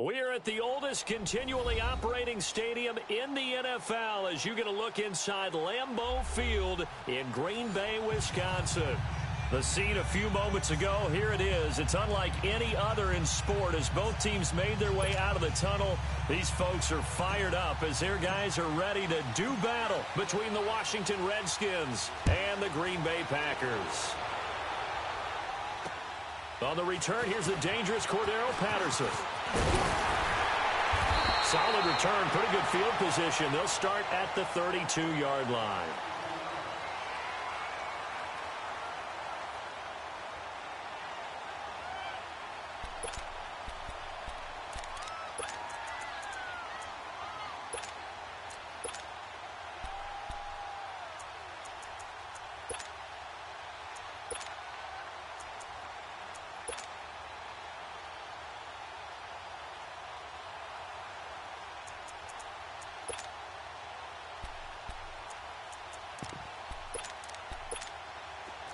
We are at the oldest continually operating stadium in the NFL as you get a look inside Lambeau Field in Green Bay, Wisconsin. The scene a few moments ago, here it is. It's unlike any other in sport as both teams made their way out of the tunnel. These folks are fired up as their guys are ready to do battle between the Washington Redskins and the Green Bay Packers. On the return, here's the dangerous Cordero Patterson. Solid return, pretty good field position. They'll start at the 32-yard line.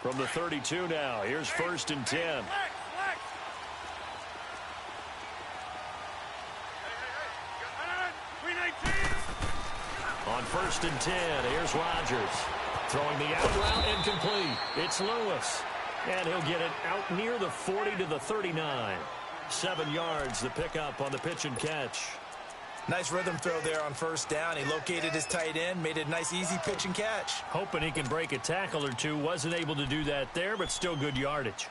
From the 32 now, here's 1st and 10. On 1st and 10, here's Rodgers. Throwing the out route incomplete. It's Lewis. And he'll get it out near the 40 to the 39. 7 yards, the pickup on the pitch and catch. Nice rhythm throw there on 1st down. He located his tight end, made it a nice, easy pitch and catch. Hoping he can break a tackle or two. Wasn't able to do that there, but still good yardage.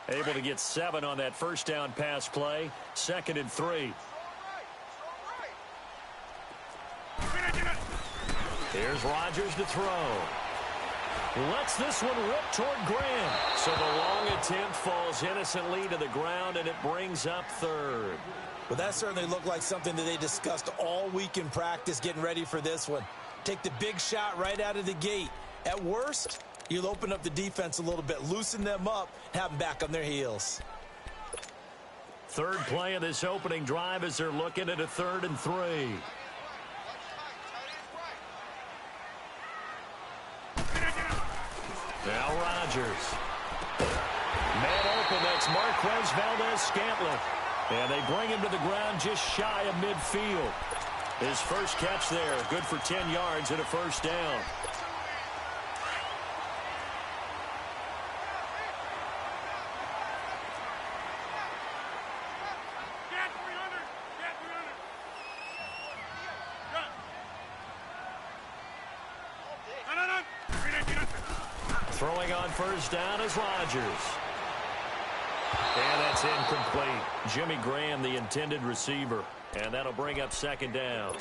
Able to get 7 on that 1st down pass play. 2nd and 3. Here's Rodgers to throw. Lets this one rip toward Graham. So the long attempt falls innocently to the ground, and it brings up 3rd. Well, that certainly looked like something that they discussed all week in practice getting ready for this one. Take the big shot right out of the gate. At worst, you'll open up the defense a little bit, loosen them up, have them back on their heels. 3rd play of this opening drive as they're looking at a 3rd and 3. Now Rodgers. Man open, that's Marquez Valdez-Scantling. And they bring him to the ground just shy of midfield. His first catch there, good for 10 yards and a 1st down. Throwing on 1st down is Rodgers. And that's incomplete. Jimmy Graham, the intended receiver. And that'll bring up 2nd down.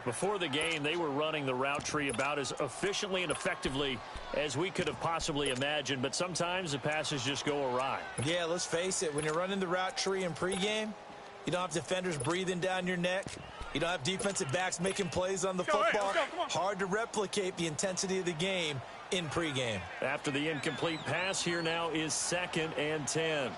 Before the game, they were running the route tree about as efficiently and effectively as we could have possibly imagined. But sometimes the passes just go awry. Yeah, let's face it. When you're running the route tree in pregame, you don't have defenders breathing down your neck. You don't have defensive backs making plays on the football. Hard to replicate the intensity of the game in pregame. After the incomplete pass, here now is 2nd and 10.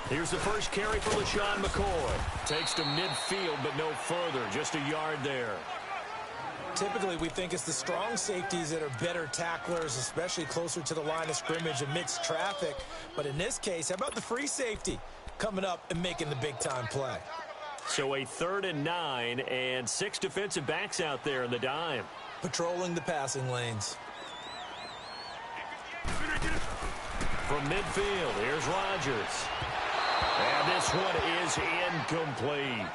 Here's the first carry for LaShawn McCoy. Takes to midfield, but no further. Just a yard there. Typically, we think it's the strong safeties that are better tacklers, especially closer to the line of scrimmage amidst traffic. But in this case, how about the free safety coming up and making the big-time play? So a 3rd and 9 and 6 defensive backs out there in the dime. Patrolling the passing lanes. From midfield, here's Rodgers. And this one is incomplete.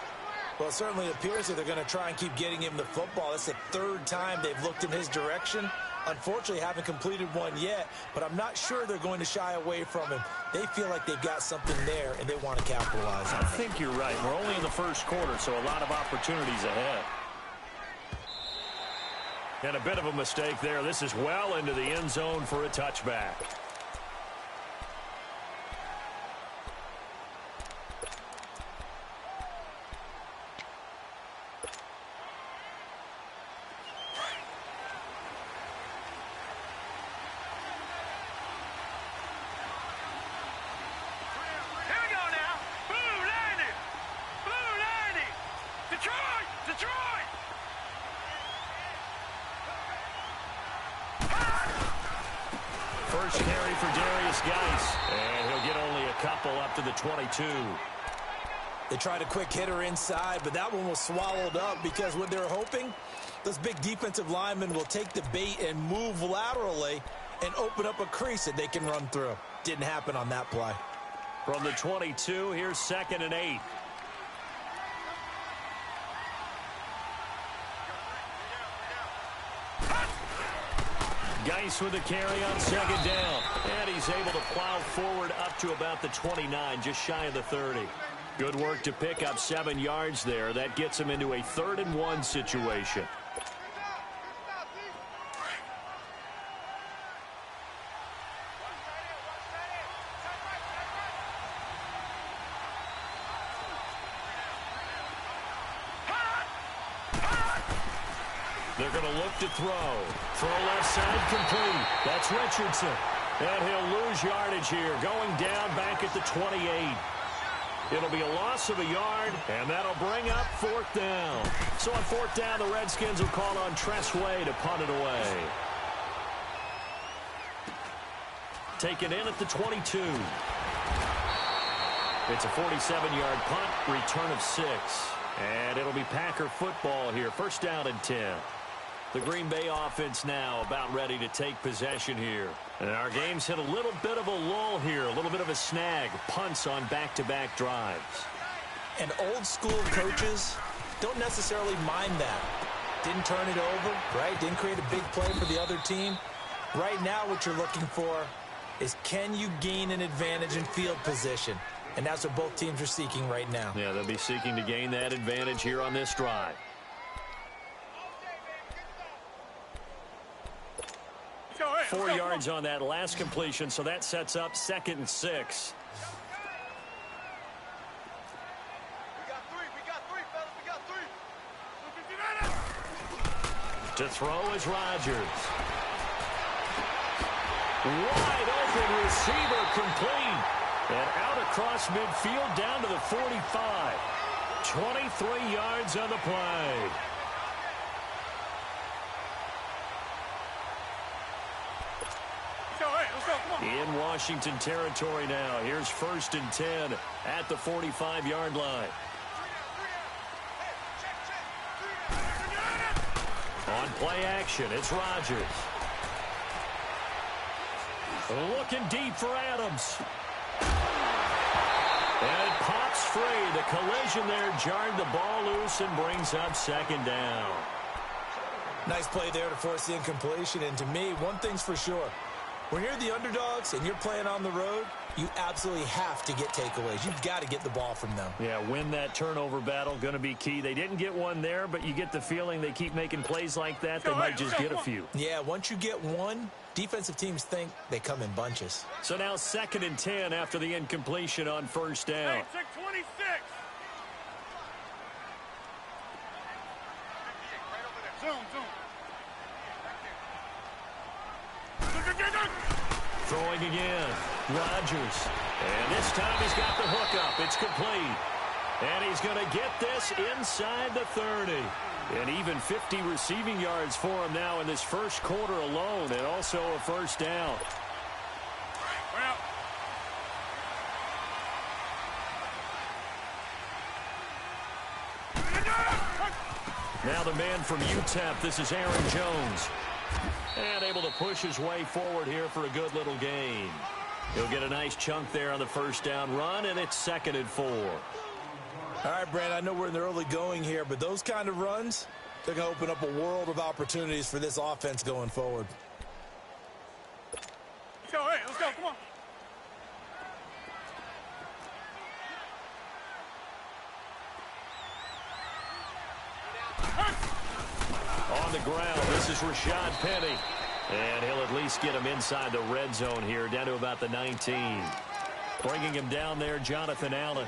Well, it certainly appears that they're going to try and keep getting him the football. It's the 3rd time they've looked in his direction. Unfortunately, haven't completed one yet, but I'm not sure they're going to shy away from him. They feel like they've got something there, and they want to capitalize on it. I think you're right. We're only in the 1st quarter, so a lot of opportunities ahead. And a bit of a mistake there. This is well into the end zone for a touchback. First carry for Darius Geis. And he'll get only a couple up to the 22. They tried a quick hitter inside, but that one was swallowed up because what they're hoping, those big defensive linemen will take the bait and move laterally and open up a crease that they can run through. Didn't happen on that play. From the 22, here's 2nd and 8. Geis with a carry on 2nd down. And he's able to plow forward up to about the 29, just shy of the 30. Good work to pick up 7 yards there. That gets him into a 3rd and 1 situation. They're going to look to throw. Throw left side complete. That's Richardson. And he'll lose yardage here. Going down back at the 28. It'll be a loss of a yard, and that'll bring up 4th down. So on 4th down, the Redskins will call on Tressway to punt it away. Taken in at the 22. It's a 47-yard punt, return of 6. And it'll be Packer football here. 1st down and 10. The Green Bay offense now about ready to take possession here. And our game's hit a little bit of a lull here, a little bit of a snag. Punts on back-to-back drives. And old-school coaches don't necessarily mind that. Didn't turn it over, right? Didn't create a big play for the other team. Right now what you're looking for is can you gain an advantage in field position? And that's what both teams are seeking right now. Yeah, they'll be seeking to gain that advantage here on this drive. 4 yards on that last completion, so that sets up 2nd and 6. To throw is Rodgers. Wide open receiver complete. And out across midfield down to the 45. 23 yards on the play. In Washington territory now. Here's 1st and 10 at the 45-yard line. On play action, it's Rodgers. Looking deep for Adams. And it pops free. The collision there jarred the ball loose and brings up 2nd down. Nice play there to force the incompletion. And to me, one thing's for sure. When you're the underdogs and you're playing on the road, you absolutely have to get takeaways. You've got to get the ball from them. Yeah, win that turnover battle, going to be key. They didn't get one there, but you get the feeling they keep making plays like that, they might just get a few. Yeah, once you get one, defensive teams think they come in bunches. So now 2nd and 10 after the incompletion on 1st down. Hey, 26. Zoom. Throwing again. Rodgers. And this time he's got the hook up. It's complete. And he's going to get this inside the 30. And even 50 receiving yards for him now in this first quarter alone. And also a 1st down. Now the man from UTEP, this is Aaron Jones. And able to push his way forward here for a good little gain. He'll get a nice chunk there on the 1st down run, and it's 2nd and 4. All right, Brandon, I know we're in the early going here, but those kind of runs, they're going to open up a world of opportunities for this offense going forward. Let's go, let's go, come on. On the ground, this is Rashad Penny. And he'll at least get him inside the red zone here, down to about the 19. Bringing him down there, Jonathan Allen.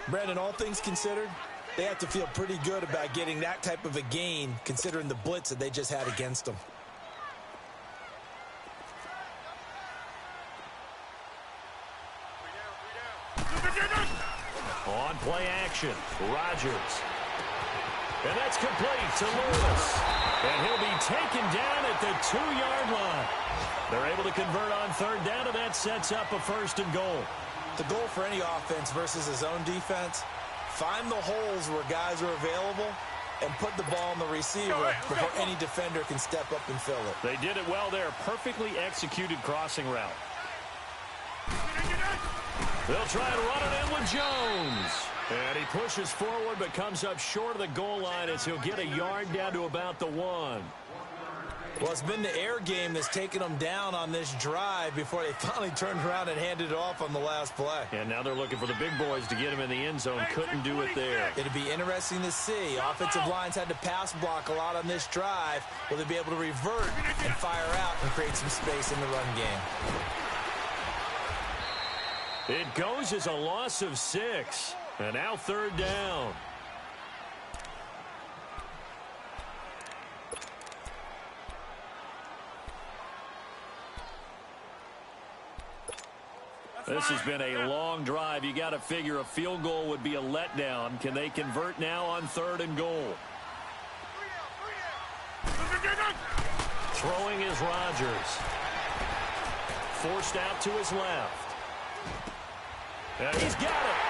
Brandon, all things considered, they have to feel pretty good about getting that type of a gain, considering the blitz that they just had against them. On play action, Rodgers. And that's complete to Lewis. And he'll be taken down at the 2-yard line. They're able to convert on third down, and that sets up a 1st and goal. The goal for any offense versus his own defense, find the holes where guys are available and put the ball on the receiver before any defender can step up and fill it. They did it well there. Perfectly executed crossing route. They'll try to run it in with Jones. And he pushes forward but comes up short of the goal line as he'll get a yard down to about the 1. Well, it's been the air game that's taken them down on this drive before they finally turned around and handed it off on the last play. And now they're looking for the big boys to get him in the end zone. Couldn't do it there. It'll be interesting to see. Offensive lines had to pass block a lot on this drive. Will they be able to revert and fire out and create some space in the run game? It goes as a loss of 6. And now 3rd down. This has been a long drive. You got to figure a field goal would be a letdown. Can they convert now on 3rd and goal? Throwing is Rodgers. Forced out to his left. And he's got it.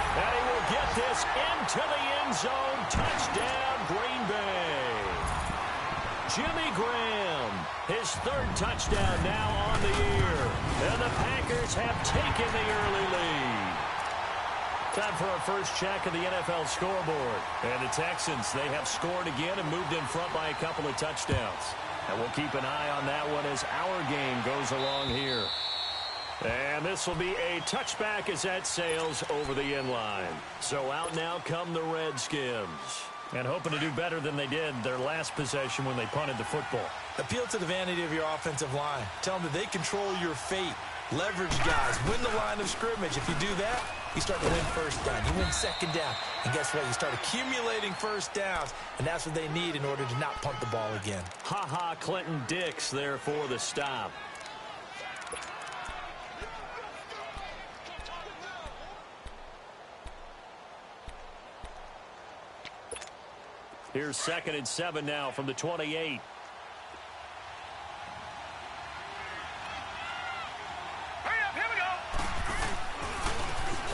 And he will get this into the end zone. Touchdown, Green Bay. Jimmy Graham, his 3rd touchdown now on the year. And the Packers have taken the early lead. Time for our first check of the NFL scoreboard. And the Texans, they have scored again and moved in front by a couple of touchdowns. And we'll keep an eye on that one as our game goes along here. And this will be a touchback as that sails over the end line. So out now come the Redskins. And hoping to do better than they did their last possession when they punted the football. Appeal to the vanity of your offensive line. Tell them that they control your fate. Leverage guys. Win the line of scrimmage. If you do that, you start to win 1st down. You win 2nd down. And guess what? You start accumulating 1st downs. And that's what they need in order to not punt the ball again. Ha-ha, Clinton Dix there for the stop. Here's 2nd and 7 now from the 28. Here we go.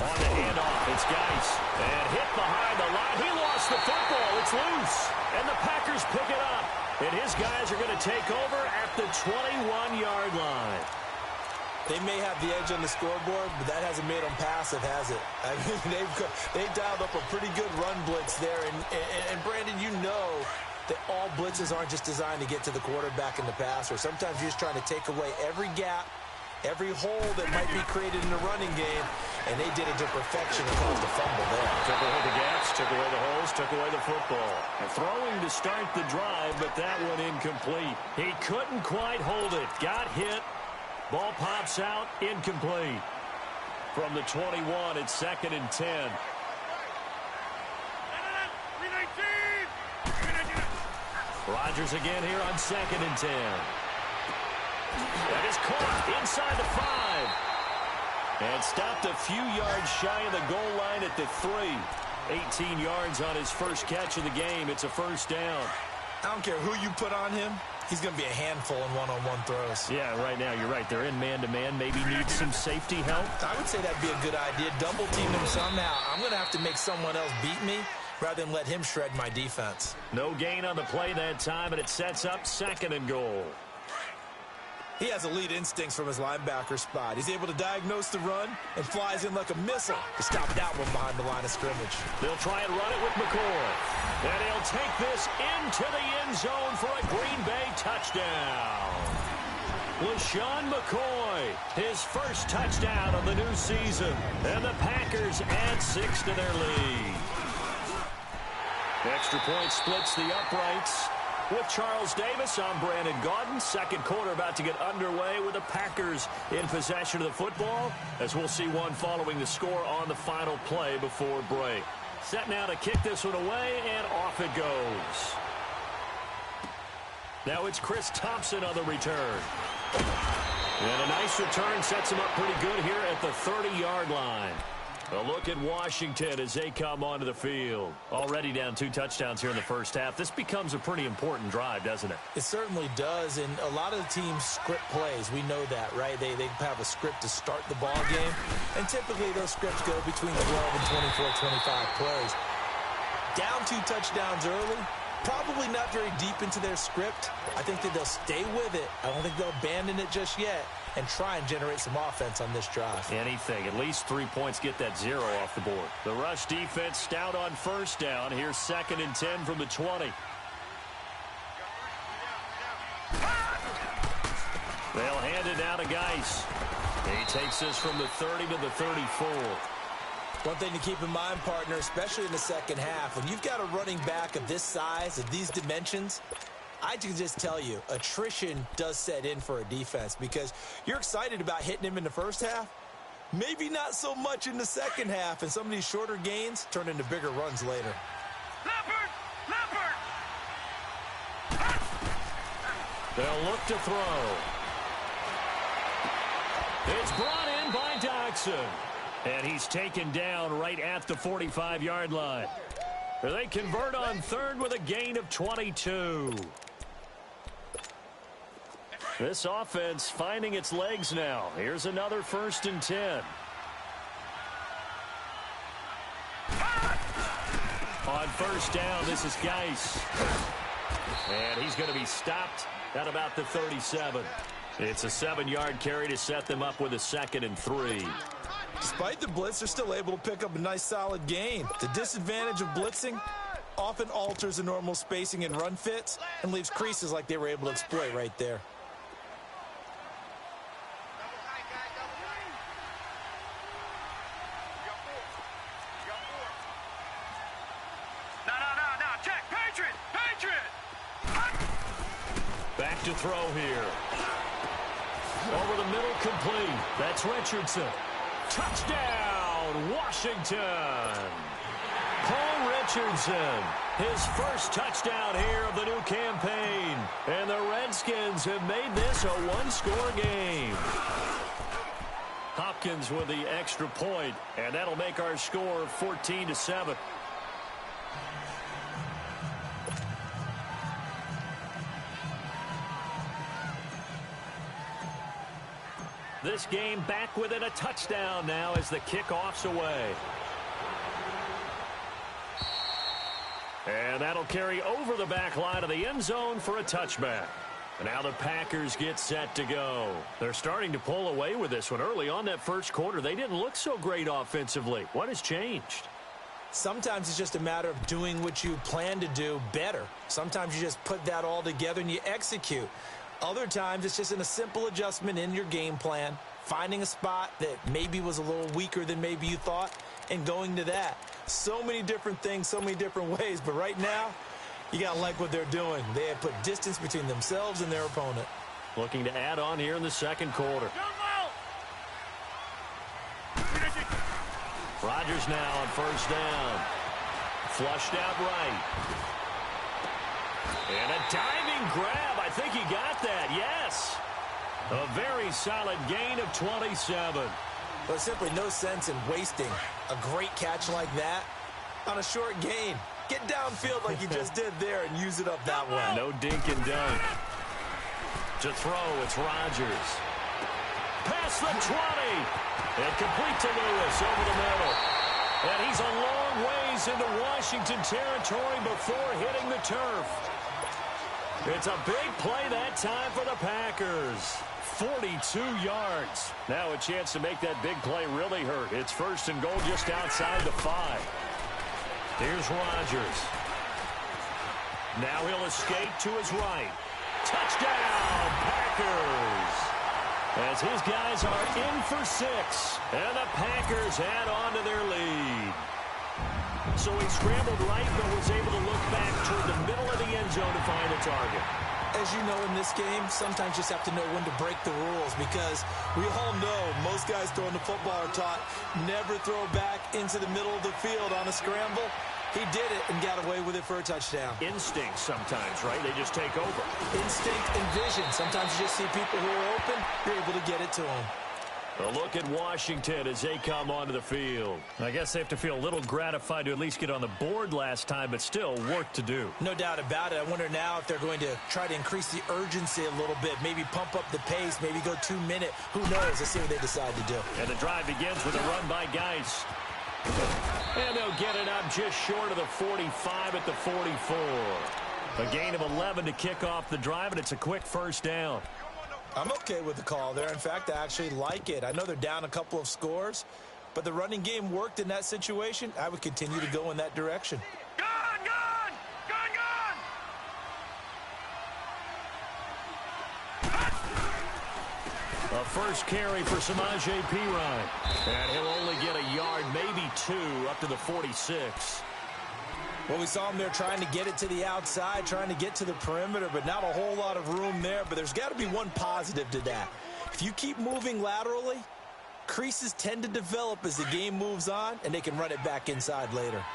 On the handoff, it's Geis. And hit behind the line. He lost the football. It's loose. And the Packers pick it up. And his guys are going to take over at the 21-yard line. They may have the edge on the scoreboard, but that hasn't made them passive, has it? I mean, they've dialed up a pretty good run blitz there. And Brandon, you know that all blitzes aren't just designed to get to the quarterback and the passer. Sometimes you're just trying to take away every gap, every hole that might be created in the running game, and they did it to perfection and caused a fumble there. Took away the gaps, took away the holes, took away the football. And throwing to start the drive, but that one incomplete. He couldn't quite hold it. Got hit. Ball pops out, incomplete. From the 21, it's 2nd and 10. Rodgers again here on 2nd and 10. That is caught inside the 5. And stopped a few yards shy of the goal line at the 3. 18 yards on his first catch of the game. It's a 1st down. I don't care who you put on him. He's going to be a handful in one-on-one throws. Yeah, right now, you're right. They're in man-to-man. Maybe need some safety help. I would say that'd be a good idea. Double team him somehow. I'm going to have to make someone else beat me rather than let him shred my defense. No gain on the play that time, and it sets up 2nd and goal. He has elite instincts from his linebacker spot. He's able to diagnose the run and flies in like a missile to stop that one behind the line of scrimmage. They'll try and run it with McCoy. And he'll take this into the end zone for a Green Bay touchdown. LaShawn McCoy, his first touchdown of the new season. And the Packers add 6 to their lead. Extra point splits the uprights. With Charles Davis, I'm Brandon Gaudin. 2nd quarter about to get underway with the Packers in possession of the football, as we'll see one following the score on the final play before break. Set now to kick this one away, and off it goes. Now it's Chris Thompson on the return. And a nice return sets him up pretty good here at the 30-yard line. A look at Washington as they come onto the field. Already down 2 touchdowns here in the first half. This becomes a pretty important drive, doesn't it? It certainly does, and a lot of the teams script plays. We know that, right? They have a script to start the ball game, and typically those scripts go between 12 and 24, 25 plays. Down 2 touchdowns early, probably not very deep into their script. I think that they'll stay with it. I don't think they'll abandon it just yet and try and generate some offense on this drive. Anything. At least 3 points, get that 0 off the board. The rush defense stout on first down. Here's 2nd and 10 from the 20. They'll hand it now to Geis. He takes this from the 30 to the 34. One thing to keep in mind, partner, especially in the second half, when you've got a running back of this size, of these dimensions, I can just tell you, attrition does set in for a defense because you're excited about hitting him in the first half. Maybe not so much in the second half, and some of these shorter gains turn into bigger runs later. Leopard! They'll look to throw. It's brought in by Doxson. And he's taken down right at the 45-yard line. They convert on 3rd with a gain of 22. This offense finding its legs now. Here's another 1st and 10. On first down, this is Geis. And he's going to be stopped at about the 37. It's a 7-yard carry to set them up with a 2nd and 3. Despite the blitz, they're still able to pick up a nice solid gain. The disadvantage of blitzing often alters the normal spacing and run fits and leaves creases like they were able to exploit right there. No, check, Patriot! Back to throw here. Over the middle, complete. That's Richardson. Touchdown, Washington. Paul Richardson, his first touchdown here of the new campaign. And the Redskins have made this a 1-score game. Hopkins with the extra point, and that'll make our score 14-7. This game back within a touchdown now as the kickoff's away. And that'll carry over the back line of the end zone for a touchback. And now the Packers get set to go. They're starting to pull away with this one. Early on that first quarter, they didn't look so great offensively. What has changed? Sometimes it's just a matter of doing what you plan to do better. Sometimes you just put that all together and you execute. Other times, it's just in a simple adjustment in your game plan, finding a spot that maybe was a little weaker than maybe you thought, and going to that. So many different things, so many different ways, but right now, you got to like what they're doing. They have put distance between themselves and their opponent. Looking to add on here in the second quarter. Rodgers now on first down. Flushed out right. And a diving grab. I think he got that. Yes. A very solid gain of 27. There's simply no sense in wasting a great catch like that on a short gain. Get downfield like you just did there and use it up that way. No dink and dunk. To throw, it's Rodgers. Past the 20. And complete to Lewis over the middle. And he's a long ways into Washington territory before hitting the turf. It's a big play that time for the Packers. 42 yards. Now a chance to make that big play really hurt. It's 1st and goal just outside the 5. Here's Rodgers. Now he'll escape to his right. Touchdown, Packers. As his guys are in for 6. And the Packers add on to their lead. So he scrambled right, but was able to look back toward the middle of the end zone to find a target. As you know, in this game, sometimes you just have to know when to break the rules because we all know most guys throwing the football are taught never throw back into the middle of the field on a scramble. He did it and got away with it for a touchdown. Instinct sometimes, right? They just take over. Instinct and vision. Sometimes you just see people who are open, you're able to get it to them. A look at Washington as they come onto the field. I guess they have to feel a little gratified to at least get on the board last time, but still work to do. No doubt about it. I wonder now if they're going to try to increase the urgency a little bit, maybe pump up the pace, maybe go 2 minute. Who knows? Let's see what they decide to do. And the drive begins with a run by Geis. And they'll get it up just short of the 45 at the 44. A gain of 11 to kick off the drive, and it's a quick first down. I'm okay with the call there. In fact, I actually like it. I know they're down a couple of scores, but the running game worked in that situation. I would continue to go in that direction. Gone, gone! Gone, gone! A first carry for Samaje Perine. And he'll only get a yard, maybe 2, up to the 46. Well, we saw him there trying to get it to the outside, trying to get to the perimeter, but not a whole lot of room there. But there's got to be one positive to that. If you keep moving laterally, creases tend to develop as the game moves on, and they can run it back inside later.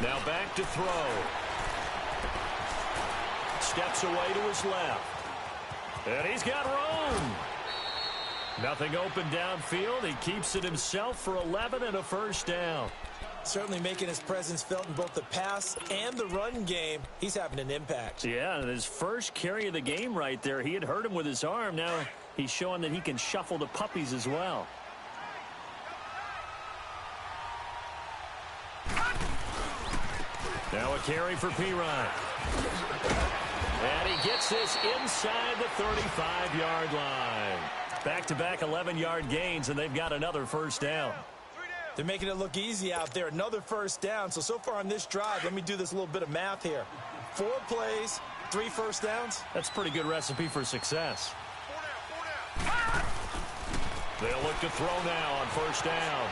Now back to throw. Steps away to his left. And he's got room. Nothing open downfield. He keeps it himself for 11 and a first down. Certainly making his presence felt in both the pass and the run game. He's having an impact. Yeah, and his first carry of the game right there, he had hurt him with his arm. Now he's showing that he can shuffle the puppies as well. Now a carry for Perine. And he gets this inside the 35-yard line. Back-to-back 11-yard gains, and they've got another first down. They're making it look easy out there. Another first down. So far on this drive, let me do this little bit of math here. 4 plays, 3 first downs. That's a pretty good recipe for success. They'll look to throw now on first down.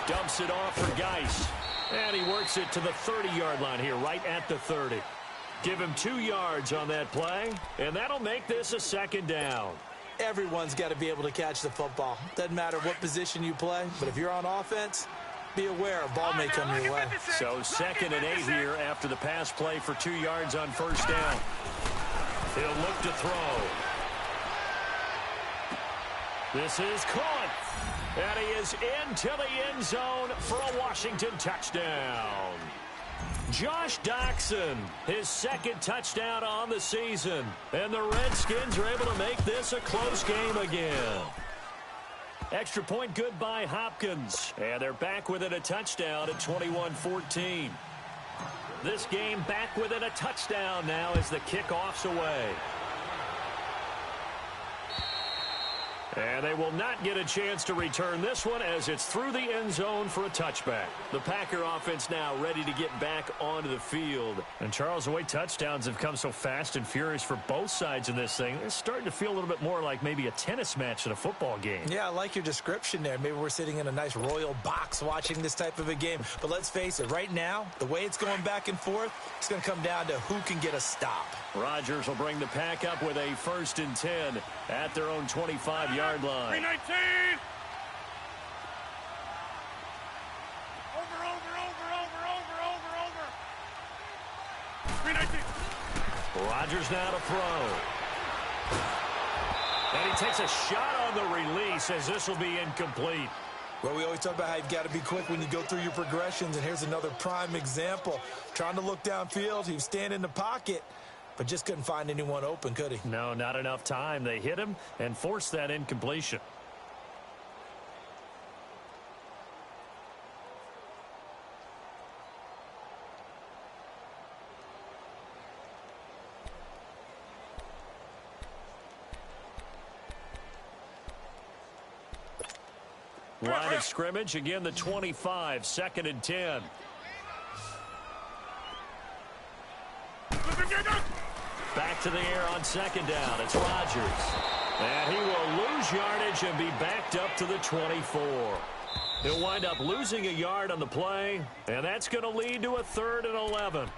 Dumps it off for Geis. And he works it to the 30-yard line here, right at the 30. Give him 2 yards on that play, and that'll make this a second down. Everyone's got to be able to catch the football. Doesn't matter what position you play, but if you're on offense, be aware a ball may come your way. So 2nd and 8 here after the pass play for 2 yards on first down. He'll look to throw. This is caught. And he is into the end zone for a Washington touchdown. Josh Doxson, his 2nd touchdown on the season. And the Redskins are able to make this a close game again. Extra point good by Hopkins. And they're back within a touchdown at 21-14. This game back within a touchdown now as the kickoff's away. And they will not get a chance to return this one as it's through the end zone for a touchback. The Packer offense now ready to get back onto the field. And Charles, the way touchdowns have come so fast and furious for both sides in this thing, it's starting to feel a little bit more like maybe a tennis match than a football game. Yeah, I like your description there. Maybe we're sitting in a nice royal box watching this type of a game. But let's face it, right now, the way it's going back and forth, it's going to come down to who can get a stop. Rodgers will bring the Pack up with a 1st and 10 at their own 25-yard line. 319! Over. 319! Rodgers now to throw. And he takes a shot on the release as this will be incomplete. Well, we always talk about how you've got to be quick when you go through your progressions, and here's another prime example. Trying to look downfield, he was standing in the pocket, but just couldn't find anyone open, could he? No, not enough time. They hit him and forced that incompletion. Line of scrimmage, again the 25, 2nd and 10. Back to the air on 2nd down. It's Rodgers. And he will lose yardage and be backed up to the 24. He'll wind up losing a yard on the play, and that's going to lead to a 3rd and 11.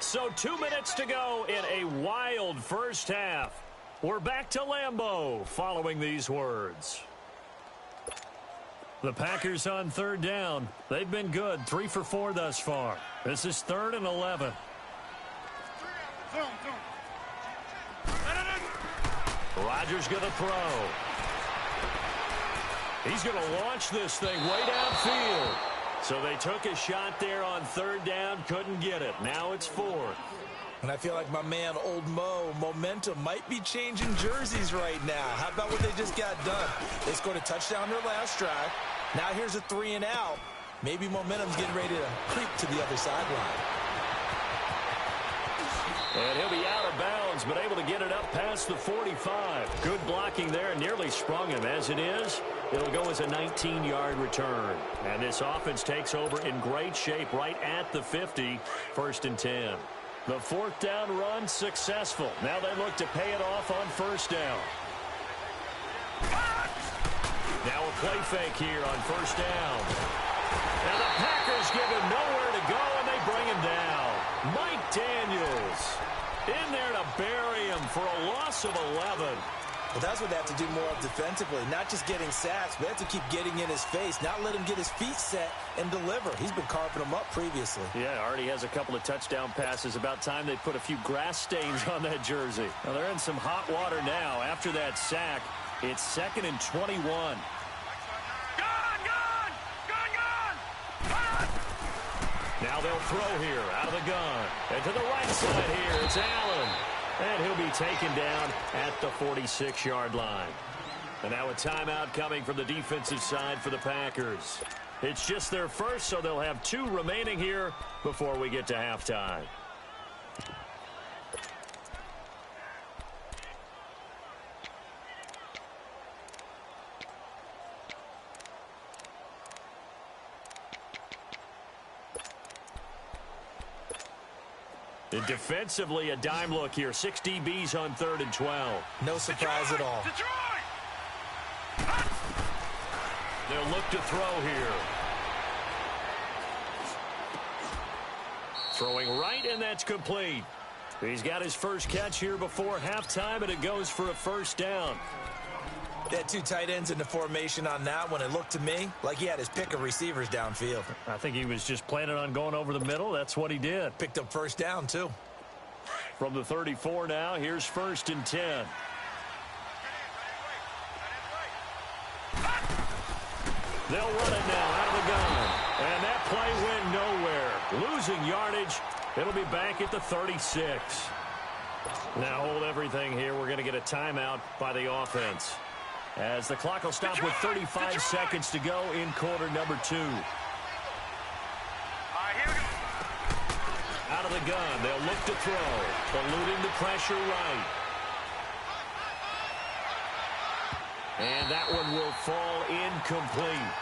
So 2 minutes to go in a wild first half. We're back to Lambeau following these words. The Packers on third down. They've been good, 3 for 4 thus far. This is 3rd and 11. Rodgers going to throw. He's going to launch this thing way downfield. So they took a shot there on third down, couldn't get it. Now it's 4th. And I feel like my man, Old Mo, momentum might be changing jerseys right now. How about what they just got done? They scored a touchdown their last drive. Now here's a 3 and out. Maybe momentum's getting ready to creep to the other sideline. And he'll be out of bounds, but able to get it up past the 45. Good blocking there, nearly sprung him. As it is, it'll go as a 19-yard return. And this offense takes over in great shape right at the 50, 1st and 10. The 4th down run successful. Now they look to pay it off on 1st down. Now a play fake here on 1st down. And the Packers give him nowhere to go, and they bring him down. Mike Daniels in there to bury him for a loss of 11. Well, that's what they have to do more of defensively. Not just getting sacks, but they have to keep getting in his face. Not let him get his feet set and deliver. He's been carving them up previously. Yeah, already has a couple of touchdown passes. About time they put a few grass stains on that jersey. Now they're in some hot water now. After that sack, it's 2nd and 21. Now they'll throw here out of the gun. And to the right side here, it's Allen. And he'll be taken down at the 46-yard line. And now a timeout coming from the defensive side for the Packers. It's just their first, so they'll have 2 remaining here before we get to halftime. And defensively, a dime look here. 6 DBs on 3rd and 12. No surprise at all. They'll look to throw here. Throwing right, and that's complete. He's got his first catch here before halftime, and it goes for a 1st down. They had 2 tight ends in the formation on that one. It looked to me like he had his pick of receivers downfield. I think he was just planning on going over the middle. That's what he did. Picked up 1st down, too. From the 34 now, here's 1st and 10. They'll run it now out of the gun. And that play went nowhere. Losing yardage. It'll be back at the 36. Now hold everything here. We're going to get a timeout by the offense, as the clock will stop with 35 seconds to go in quarter number 2. Out of the gun, they'll look to throw, eluding the pressure right. And that one will fall incomplete.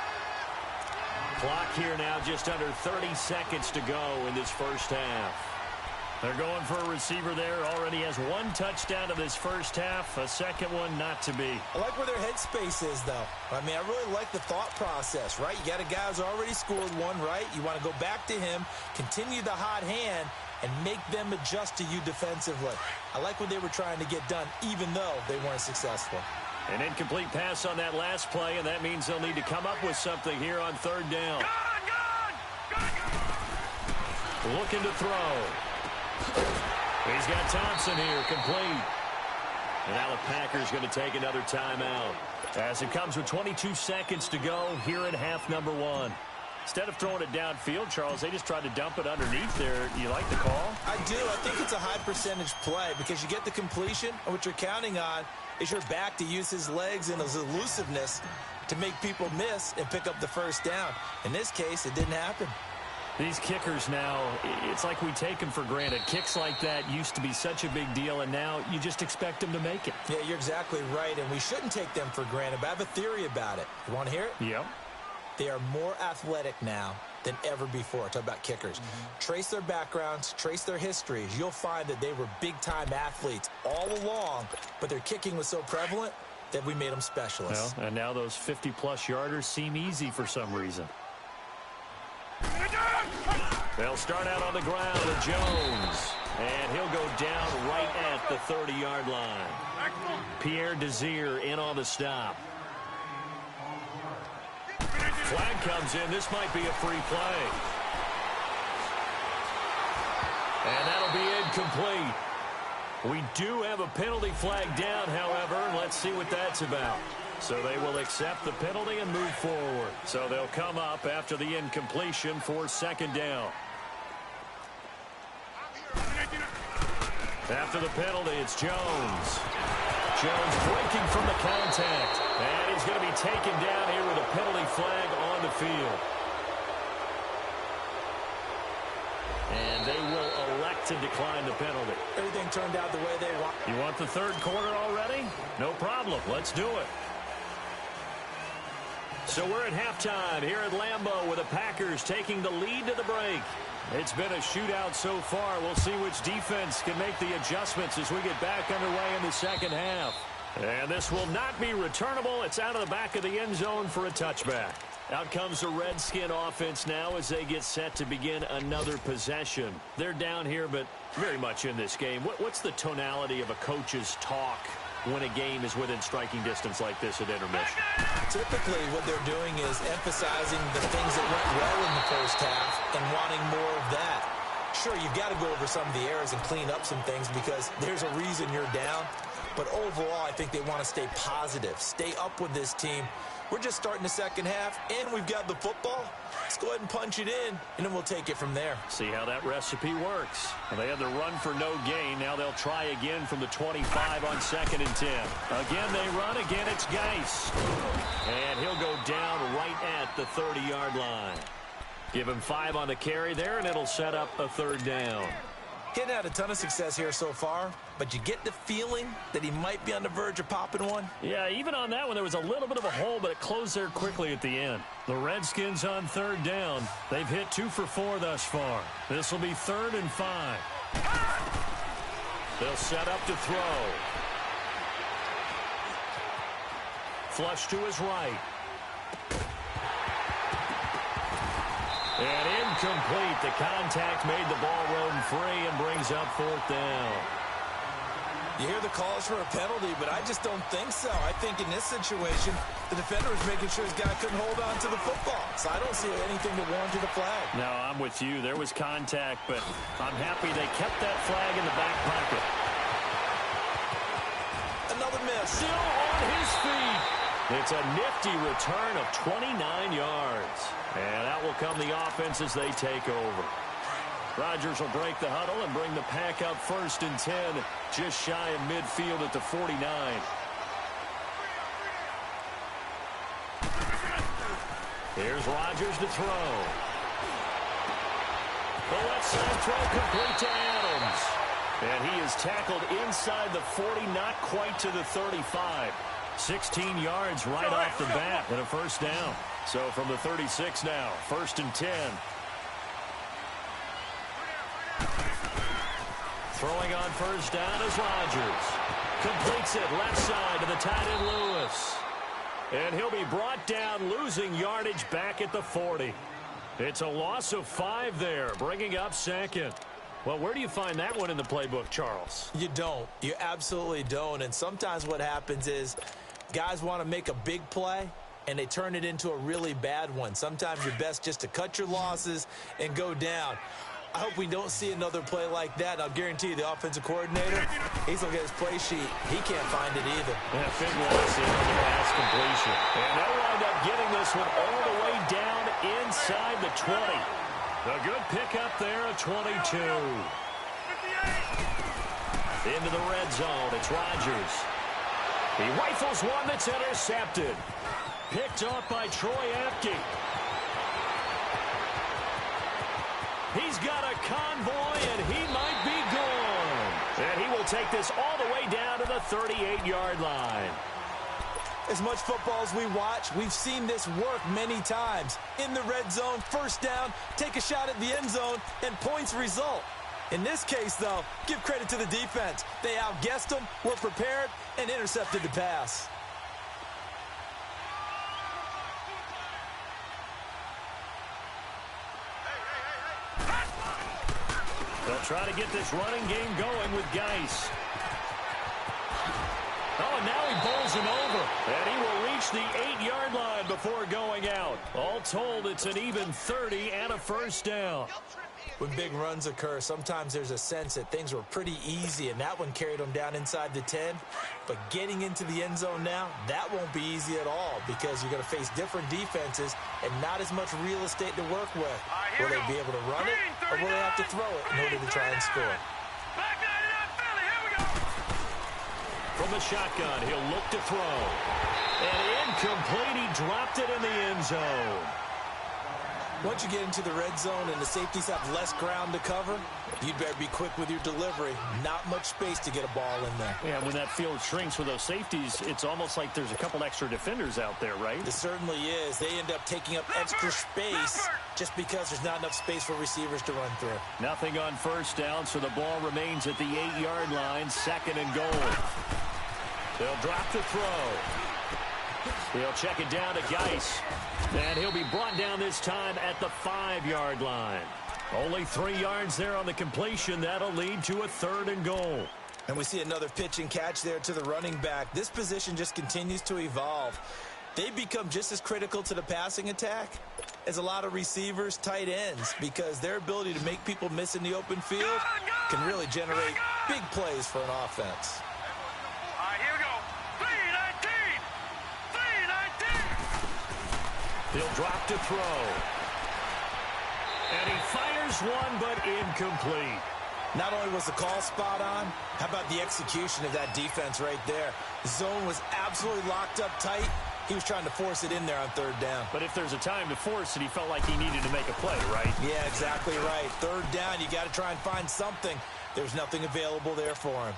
Clock here now just under 30 seconds to go in this first half. They're going for a receiver there. Already has 1 touchdown in this first half. A second one not to be. I like where their headspace is, though. I mean, I really like the thought process, right? You got a guy who's already scored 1, right? You want to go back to him, continue the hot hand, and make them adjust to you defensively. I like what they were trying to get done, even though they weren't successful. An incomplete pass on that last play, and that means they'll need to come up with something here on 3rd down. Looking to throw. He's got Thompson here, complete. And now the Packers going to take another timeout, as it comes with 22 seconds to go here in half number 1. Instead of throwing it downfield, Charles, they just tried to dump it underneath there. You like the call? I do. I think it's a high percentage play because you get the completion, and what you're counting on is your back to use his legs and his elusiveness to make people miss and pick up the 1st down. In this case, it didn't happen. These kickers now, it's like we take them for granted. Kicks like that used to be such a big deal, and now you just expect them to make it. Yeah, you're exactly right, and we shouldn't take them for granted, but I have a theory about it. You want to hear it? Yep. They are more athletic now than ever before. Talk about kickers. Trace their backgrounds, trace their histories. You'll find that they were big-time athletes all along, but their kicking was so prevalent that we made them specialists. Well, and now those 50-plus yarders seem easy for some reason. They'll start out on the ground with Jones, and he'll go down right at the 30-yard line. Pierre Desir in on the stop. Flag comes in. This might be a free play. And that'll be incomplete. We do have a penalty flag down, however. Let's see what that's about. So they will accept the penalty and move forward. So they'll come up after the incompletion for second down. After the penalty, it's Jones. Jones breaking from the contact. And he's going to be taken down here with a penalty flag on the field. And they will elect to decline the penalty. Everything turned out the way they want. You want the third quarter already? No problem. Let's do it. So we're at halftime here at Lambeau with the Packers taking the lead to the break. It's been a shootout so far. We'll see which defense can make the adjustments as we get back underway in the second half. And this will not be returnable. It's out of the back of the end zone for a touchback. Out comes the Redskin offense now as they get set to begin another possession. They're down here, but very much in this game. What's the tonality of a coach's talk when a game is within striking distance like this at intermission? Typically, what they're doing is emphasizing the things that went well in the first half and wanting more of that. Sure, you've got to go over some of the errors and clean up some things because there's a reason you're down. But overall, I think they want to stay positive, stay up with this team. We're just starting the second half, and we've got the football. Let's go ahead and punch it in, and then we'll take it from there. See how that recipe works. Well, they had the run for no gain. Now they'll try again from the 25 on 2nd and 10. Again, they run. Again, it's Geis. And he'll go down right at the 30-yard line. Give him 5 on the carry there, and it'll set up a third down. Getting had a ton of success here so far, but you get the feeling that he might be on the verge of popping one. Yeah, even on that one, there was a little bit of a hole, but it closed there quickly at the end. The Redskins on third down. They've hit 2 for 4 thus far. This will be 3rd and 5. They'll set up to throw. Flush to his right. And incomplete. The contact made the ball roam free and brings up 4th down. You hear the calls for a penalty, but I just don't think so. I think in this situation, the defender was making sure his guy couldn't hold on to the football. So I don't see anything that warranted a flag. No, I'm with you. There was contact, but I'm happy they kept that flag in the back pocket. Another miss. Still on his feet. It's a nifty return of 29 yards. And out will come the offense as they take over. Rodgers will break the huddle and bring the pack up 1st and 10, just shy of midfield at the 49. Here's Rodgers to throw. The left side throw complete to Adams. And he is tackled inside the 40, not quite to the 35. 16 yards right off the bat and a first down. So from the 36 now, 1st and 10. Throwing on first down is Rodgers. Completes it left side to the tight end Lewis. And he'll be brought down, losing yardage back at the 40. It's a loss of 5 there, bringing up 2nd. Well, where do you find that one in the playbook, Charles? You don't. You absolutely don't. And sometimes what happens is guys want to make a big play, and they turn it into a really bad one. Sometimes you're best just to cut your losses and go down. I hope we don't see another play like that. I'll guarantee you the offensive coordinator, he's looking at his play sheet. He can't find it either. Yeah, big loss in on the pass completion. And they'll wind up getting this one all the way down inside the 20. A good pickup there at 22. Into the red zone. It's Rodgers. He rifles one that's intercepted. Picked off by Troy Apke. He's got a convoy, and he might be gone. And he will take this all the way down to the 38-yard line. As much football as we watch, we've seen this work many times. In the red zone, first down, take a shot at the end zone, and points result. In this case, though, give credit to the defense. They outguessed them, were prepared, and intercepted the pass. They'll try to get this running game going with Geis. Oh, and now he bowls him over. And he will reach the 8-yard line before going out. All told, it's an even 30 and a first down. When big runs occur, sometimes there's a sense that things were pretty easy, and that one carried them down inside the 10. But getting into the end zone now, that won't be easy at all because you're going to face different defenses and not as much real estate to work with. Will they be able to run it, or will they have to throw it in order to try and score? From the shotgun, he'll look to throw. And incomplete, he dropped it in the end zone. Once you get into the red zone and the safeties have less ground to cover, you'd better be quick with your delivery. Not much space to get a ball in there. Yeah, when that field shrinks with those safeties, it's almost like there's a couple extra defenders out there, right? It certainly is. They end up taking up extra space just because there's not enough space for receivers to run through. Nothing on first down, so the ball remains at the 8-yard line, 2nd and goal. They'll drop the throw. He'll check it down to Geis. And he'll be brought down this time at the 5-yard line. Only 3 yards there on the completion. That'll lead to a 3rd and goal. And we see another pitch and catch there to the running back. This position just continues to evolve. They become just as critical to the passing attack as a lot of receivers, tight ends, because their ability to make people miss in the open field can really generate big plays for an offense. He'll drop to throw. And he fires one, but incomplete. Not only was the call spot on, how about the execution of that defense right there? The zone was absolutely locked up tight. He was trying to force it in there on 3rd down. But if there's a time to force it, he felt like he needed to make a play, right? Yeah, exactly right. 3rd down, you got to try and find something. There's nothing available there for him.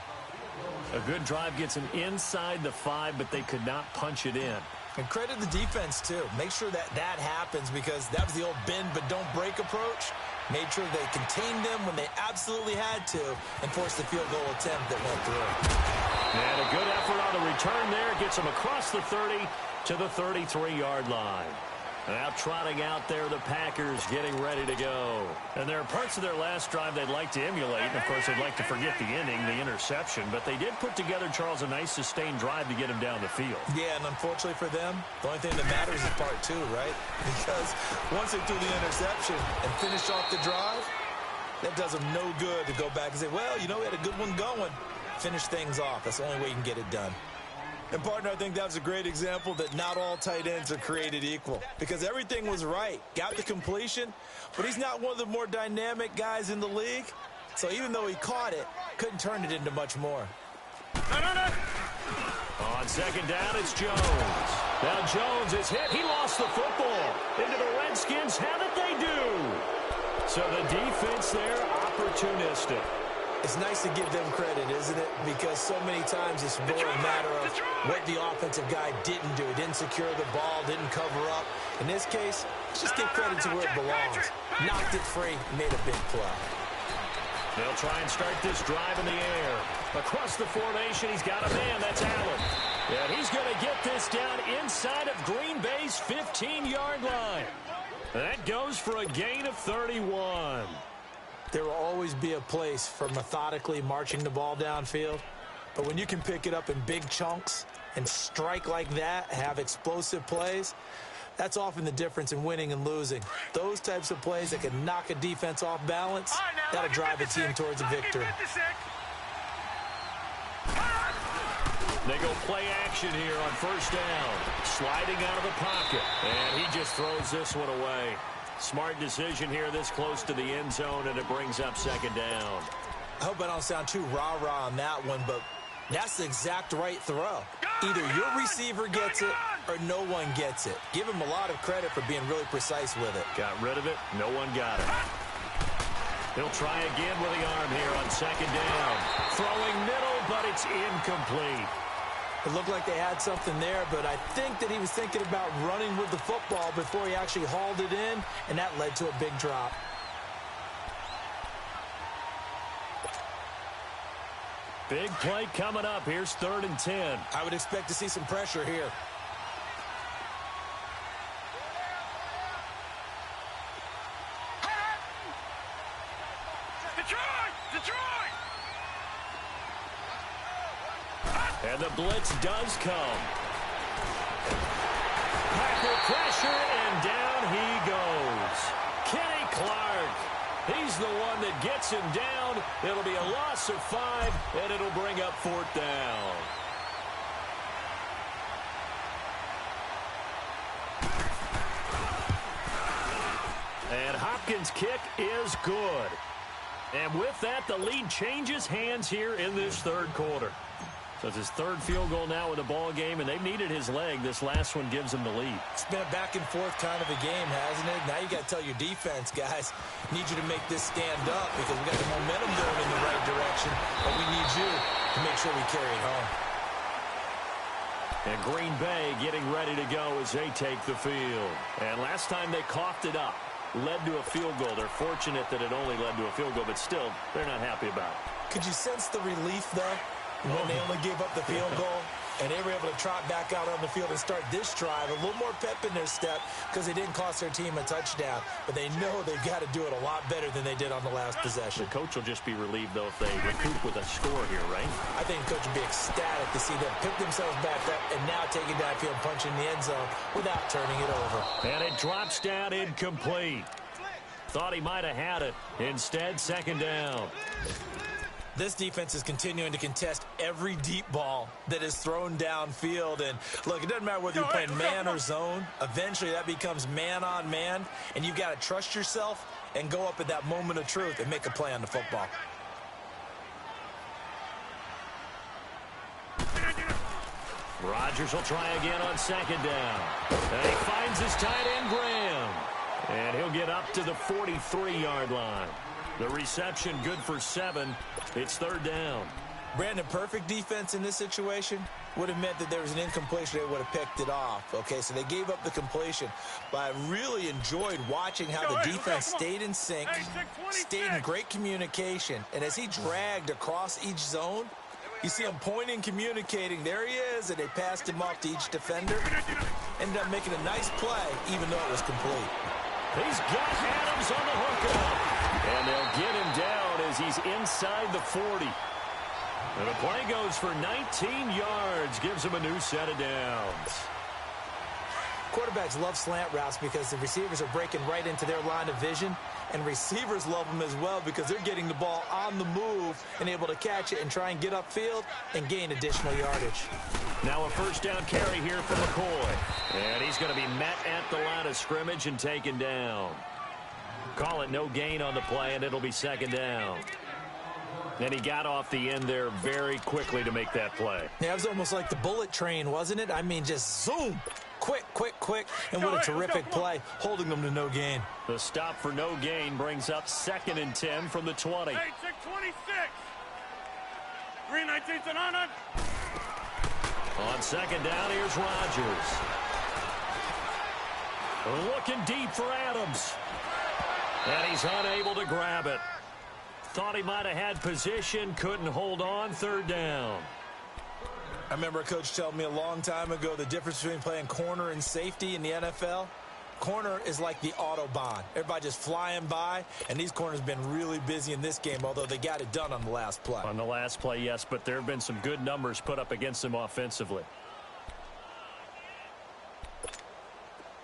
A good drive gets him inside the 5, but they could not punch it in. And credit the defense, too. Make sure that that happens because that was the old bend but don't break approach. Made sure they contained them when they absolutely had to and forced the field goal attempt that went through. And a good effort on the return there. Gets him across the 30 to the 33-yard line. Now trotting out there, the Packers getting ready to go. And there are parts of their last drive they'd like to emulate. And, of course, they'd like to forget the inning, the interception. But they did put together, Charles, a nice sustained drive to get him down the field. Yeah, and unfortunately for them, the only thing that matters is part 2, right? Because once they threw the interception and finished off the drive, that does them no good to go back and say, well, you know, we had a good one going. Finish things off. That's the only way you can get it done. And, partner, I think that was a great example that not all tight ends are created equal because everything was right. Got the completion, but he's not one of the more dynamic guys in the league. So even though he caught it, couldn't turn it into much more. On 2nd down, it's Jones. Now Jones is hit. He lost the football. Into the Redskins have it, they do. So the defense there, opportunistic. It's nice to give them credit, isn't it? Because so many times it's more a matter of what the offensive guy didn't do. He didn't secure the ball, didn't cover up. In this case, let's just give credit to where it belongs. Knocked it free, made a big play. They'll try and start this drive in the air. Across the formation, he's got a man. That's Allen. And he's going to get this down inside of Green Bay's 15-yard line. That goes for a gain of 31. There will always be a place for methodically marching the ball downfield. But when you can pick it up in big chunks and strike like that, have explosive plays, that's often the difference in winning and losing. Those types of plays that can knock a defense off balance, that'll drive a team towards a victory. They go play action here on 1st down. Sliding out of the pocket. And he just throws this one away. Smart decision here this close to the end zone, and it brings up 2nd down. I hope I don't sound too rah-rah on that one, but that's the exact right throw. Either your receiver gets it or no one gets it. Give him a lot of credit for being really precise with it. Got rid of it. No one got it. He'll try again with the arm here on 2nd down. Throwing middle, but it's incomplete. It looked like they had something there, but I think that he was thinking about running with the football before he actually hauled it in, and that led to a big drop. Big play coming up. Here's 3rd and 10. I would expect to see some pressure here. And the blitz does come. Packer pressure, and down he goes. Kenny Clark. He's the one that gets him down. It'll be a loss of 5, and it'll bring up 4th down. And Hopkins' kick is good. And with that, the lead changes hands here in this 3rd quarter. So it's his 3rd field goal now in the ball game, and they've needed his leg. This last one gives him the lead. It's been a back and forth kind of a game, hasn't it? Now you got to tell your defense, guys, need you to make this stand up because we got the momentum going in the right direction, but we need you to make sure we carry it home. And Green Bay getting ready to go as they take the field. And last time they coughed it up, led to a field goal. They're fortunate that it only led to a field goal, but still, they're not happy about it. Could you sense the relief, though, when they only gave up the field goal and they were able to trot back out on the field and start this drive? A little more pep in their step because they didn't cost their team a touchdown, but they know they've got to do it a lot better than they did on the last possession. The coach will just be relieved, though, if they recoup with a score here, right? I think the coach would be ecstatic to see them pick themselves back up and now take it downfield, punching the end zone without turning it over. And it drops down incomplete. Thought he might have had it. Instead, 2nd down. This defense is continuing to contest every deep ball that is thrown downfield. And, look, it doesn't matter whether you're playing man or zone. Eventually, that becomes man-on-man, and you've got to trust yourself and go up at that moment of truth and make a play on the football. Rodgers will try again on 2nd down. And he finds his tight end, Graham. And he'll get up to the 43-yard line. The reception good for 7. It's 3rd down. Brandon, perfect defense in this situation would have meant that there was an incompletion. They would have picked it off. Okay, so they gave up the completion. But I really enjoyed watching how the defense stayed in sync, stayed in great communication. And as he dragged across each zone, you see him pointing, communicating. There he is, and they passed him off to each defender. Ended up making a nice play, even though it was complete. He's got Adams on the hookup. And they'll get him down as he's inside the 40. And the play goes for 19 yards, gives him a new set of downs. Quarterbacks love slant routes because the receivers are breaking right into their line of vision, and receivers love them as well because they're getting the ball on the move and able to catch it and try and get upfield and gain additional yardage. Now a 1st down carry here for McCoy. And he's going to be met at the line of scrimmage and taken down. Call it no gain on the play, and it'll be 2nd down. And he got off the end there very quickly to make that play. Yeah, it was almost like the bullet train, wasn't it? I mean, just zoom. Quick, quick, quick. And what a terrific play, holding them to no gain. The stop for no gain brings up 2nd and 10 from the 20. 26. Green 19's on. On 2nd down, here's Rodgers. Looking deep for Adams. And he's unable to grab it. Thought he might have had position, couldn't hold on. 3rd down. I remember a coach telling me a long time ago the difference between playing corner and safety in the NFL. Corner is like the Autobahn. Everybody just flying by, and these corners have been really busy in this game, although they got it done on the last play. On the last play, yes, but there have been some good numbers put up against them offensively.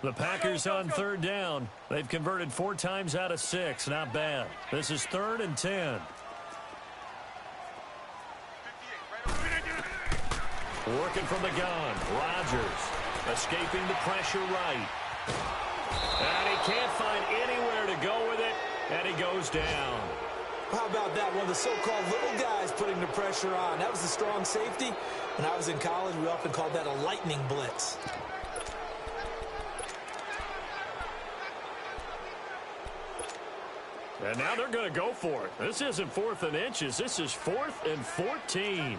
The Packers on 3rd down. They've converted 4 times out of 6. Not bad. This is 3rd and 10. Working from the gun. Rodgers escaping the pressure right. And he can't find anywhere to go with it, and he goes down. How about that? One of the so-called little guys putting the pressure on. That was the strong safety. When I was in college, we often called that a lightning blitz. And now they're going to go for it. This isn't 4th and inches. This is 4th and 14.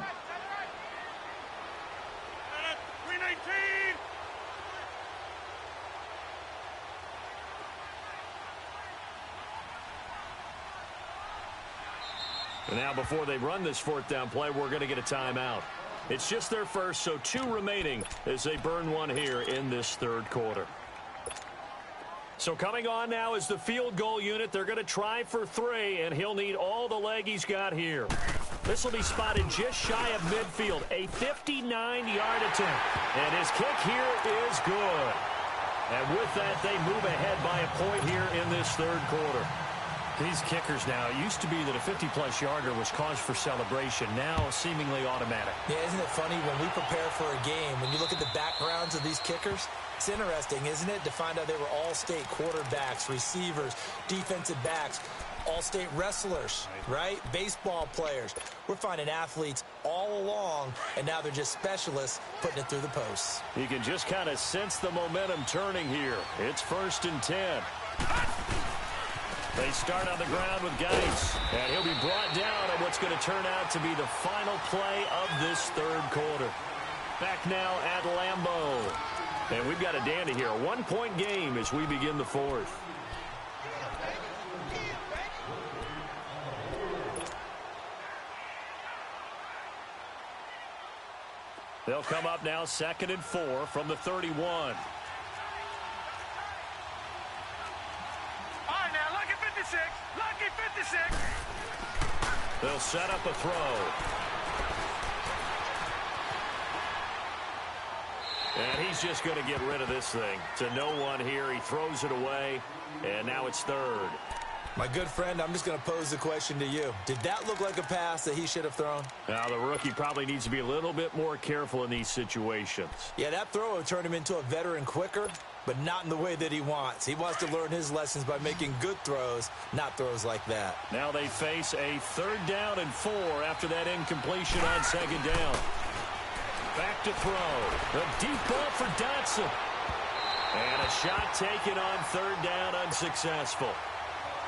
And now before they run this 4th down play, we're going to get a timeout. It's just their first, so 2 remaining as they burn one here in this 3rd quarter. So coming on now is the field goal unit. They're going to try for 3, and he'll need all the leg he's got here. This will be spotted just shy of midfield. A 59-yard attempt. And his kick here is good. And with that, they move ahead by a point here in this third quarter. These kickers now, it used to be that a 50-plus yarder was cause for celebration. Now, seemingly automatic. Yeah, isn't it funny when we prepare for a game, when you look at the backgrounds of these kickers, it's interesting, isn't it, to find out they were all-state quarterbacks, receivers, defensive backs, all-state wrestlers, right? Baseball players. We're finding athletes all along, and now they're just specialists putting it through the posts. You can just kind of sense the momentum turning here. It's 1st and 10. They start on the ground with Geis, and he'll be brought down on what's going to turn out to be the final play of this third quarter. Back now at Lambeau. And we've got a dandy here, a 1-point game as we begin the fourth. They'll come up now 2nd and 4 from the 31. Lucky 56. They'll set up a throw. And he's just going to get rid of this thing. To no one here. He throws it away. And now it's 3rd. My good friend, I'm just going to pose the question to you. Did that look like a pass that he should have thrown? Now, the rookie probably needs to be a little bit more careful in these situations. Yeah, that throw would turn him into a veteran quicker, but not in the way that he wants. He wants to learn his lessons by making good throws, not throws like that. Now they face a 3rd down and 4 after that incompletion on 2nd down. Back to throw. A deep ball for Dotson. And a shot taken on 3rd down, unsuccessful.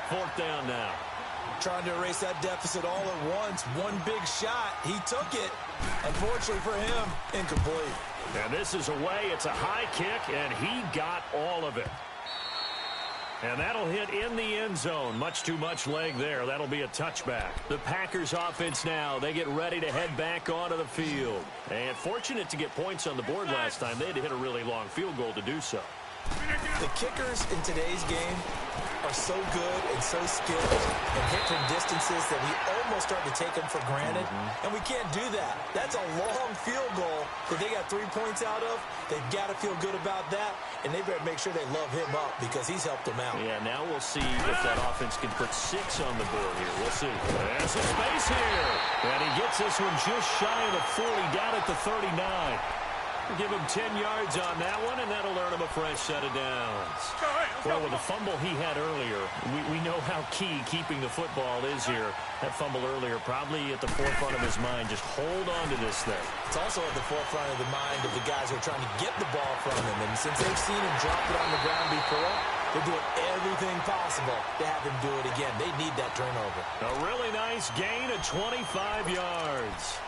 4th down now. Trying to erase that deficit all at once. One big shot. He took it. Unfortunately for him, incomplete. And this is away. It's a high kick, and he got all of it. And that'll hit in the end zone. Much too much leg there. That'll be a touchback. The Packers offense now. They get ready to head back onto the field. And fortunate to get points on the board last time. They had to hit a really long field goal to do so. The kickers in today's game are so good and so skilled and hit from distances that we almost start to take them for granted. And we can't do that. That's a long field goal that they got 3 points out of. They've got to feel good about that, and they better make sure they love him up because he's helped them out. Yeah, now we'll see if that offense can put 6 on the board here. We'll see. There's some space here. And he gets this one just shy of the 40, down at the 39. Give him 10 yards on that one, and that'll earn him a fresh set of downs. Well, with the fumble he had earlier, we know how key keeping the football is here. That fumble earlier probably at the forefront of his mind. Just hold on to this thing. It's also at the forefront of the mind of the guys who are trying to get the ball from him. And since they've seen him drop it on the ground before, they're doing everything possible to have him do it again. They need that turnover. A really nice gain of 25 yards.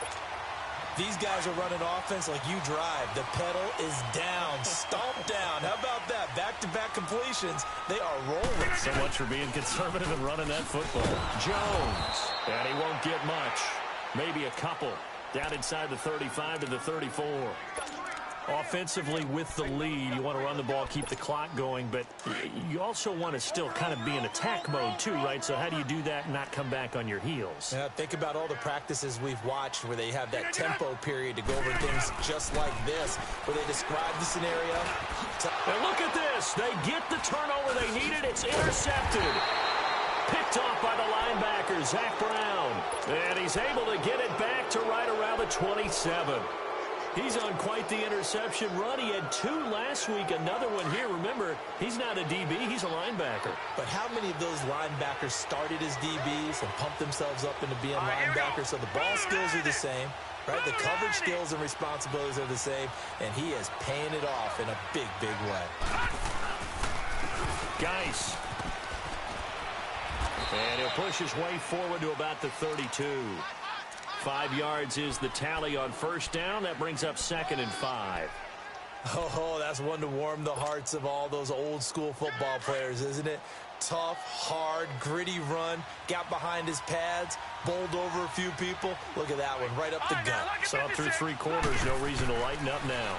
These guys are running offense like you drive. The pedal is down, stomped down. How about that? Back-to-back completions. They are rolling. So much for being conservative and running that football. Jones. And he won't get much. Maybe a couple. Down inside the 35 to the 34. Offensively with the lead, you want to run the ball, keep the clock going, but you also want to still kind of be in attack mode too, right? So how do you do that and not come back on your heels? Yeah, think about all the practices we've watched where they have that tempo period to go over things just like this, where they describe the scenario. And look at this. They get the turnover they needed. It's intercepted. Picked off by the linebacker, Zach Brown. And he's able to get it back to right around the 27. He's on quite the interception run. He had 2 last week, another one here. Remember, he's not a DB, he's a linebacker. But how many of those linebackers started as DBs and pumped themselves up into being linebackers? So the ball skills are the same, right? The coverage skills and responsibilities are the same, and he is paying it off in a big, big way. Geis. And he'll push his way forward to about the 32. 5 yards is the tally on first down. That brings up 2nd and 5. Oh, that's one to warm the hearts of all those old school football players, isn't it? Tough, hard, gritty run. Got behind his pads, bowled over a few people. Look at that one, right up the gut. So up through 3 quarters, no reason to lighten up now.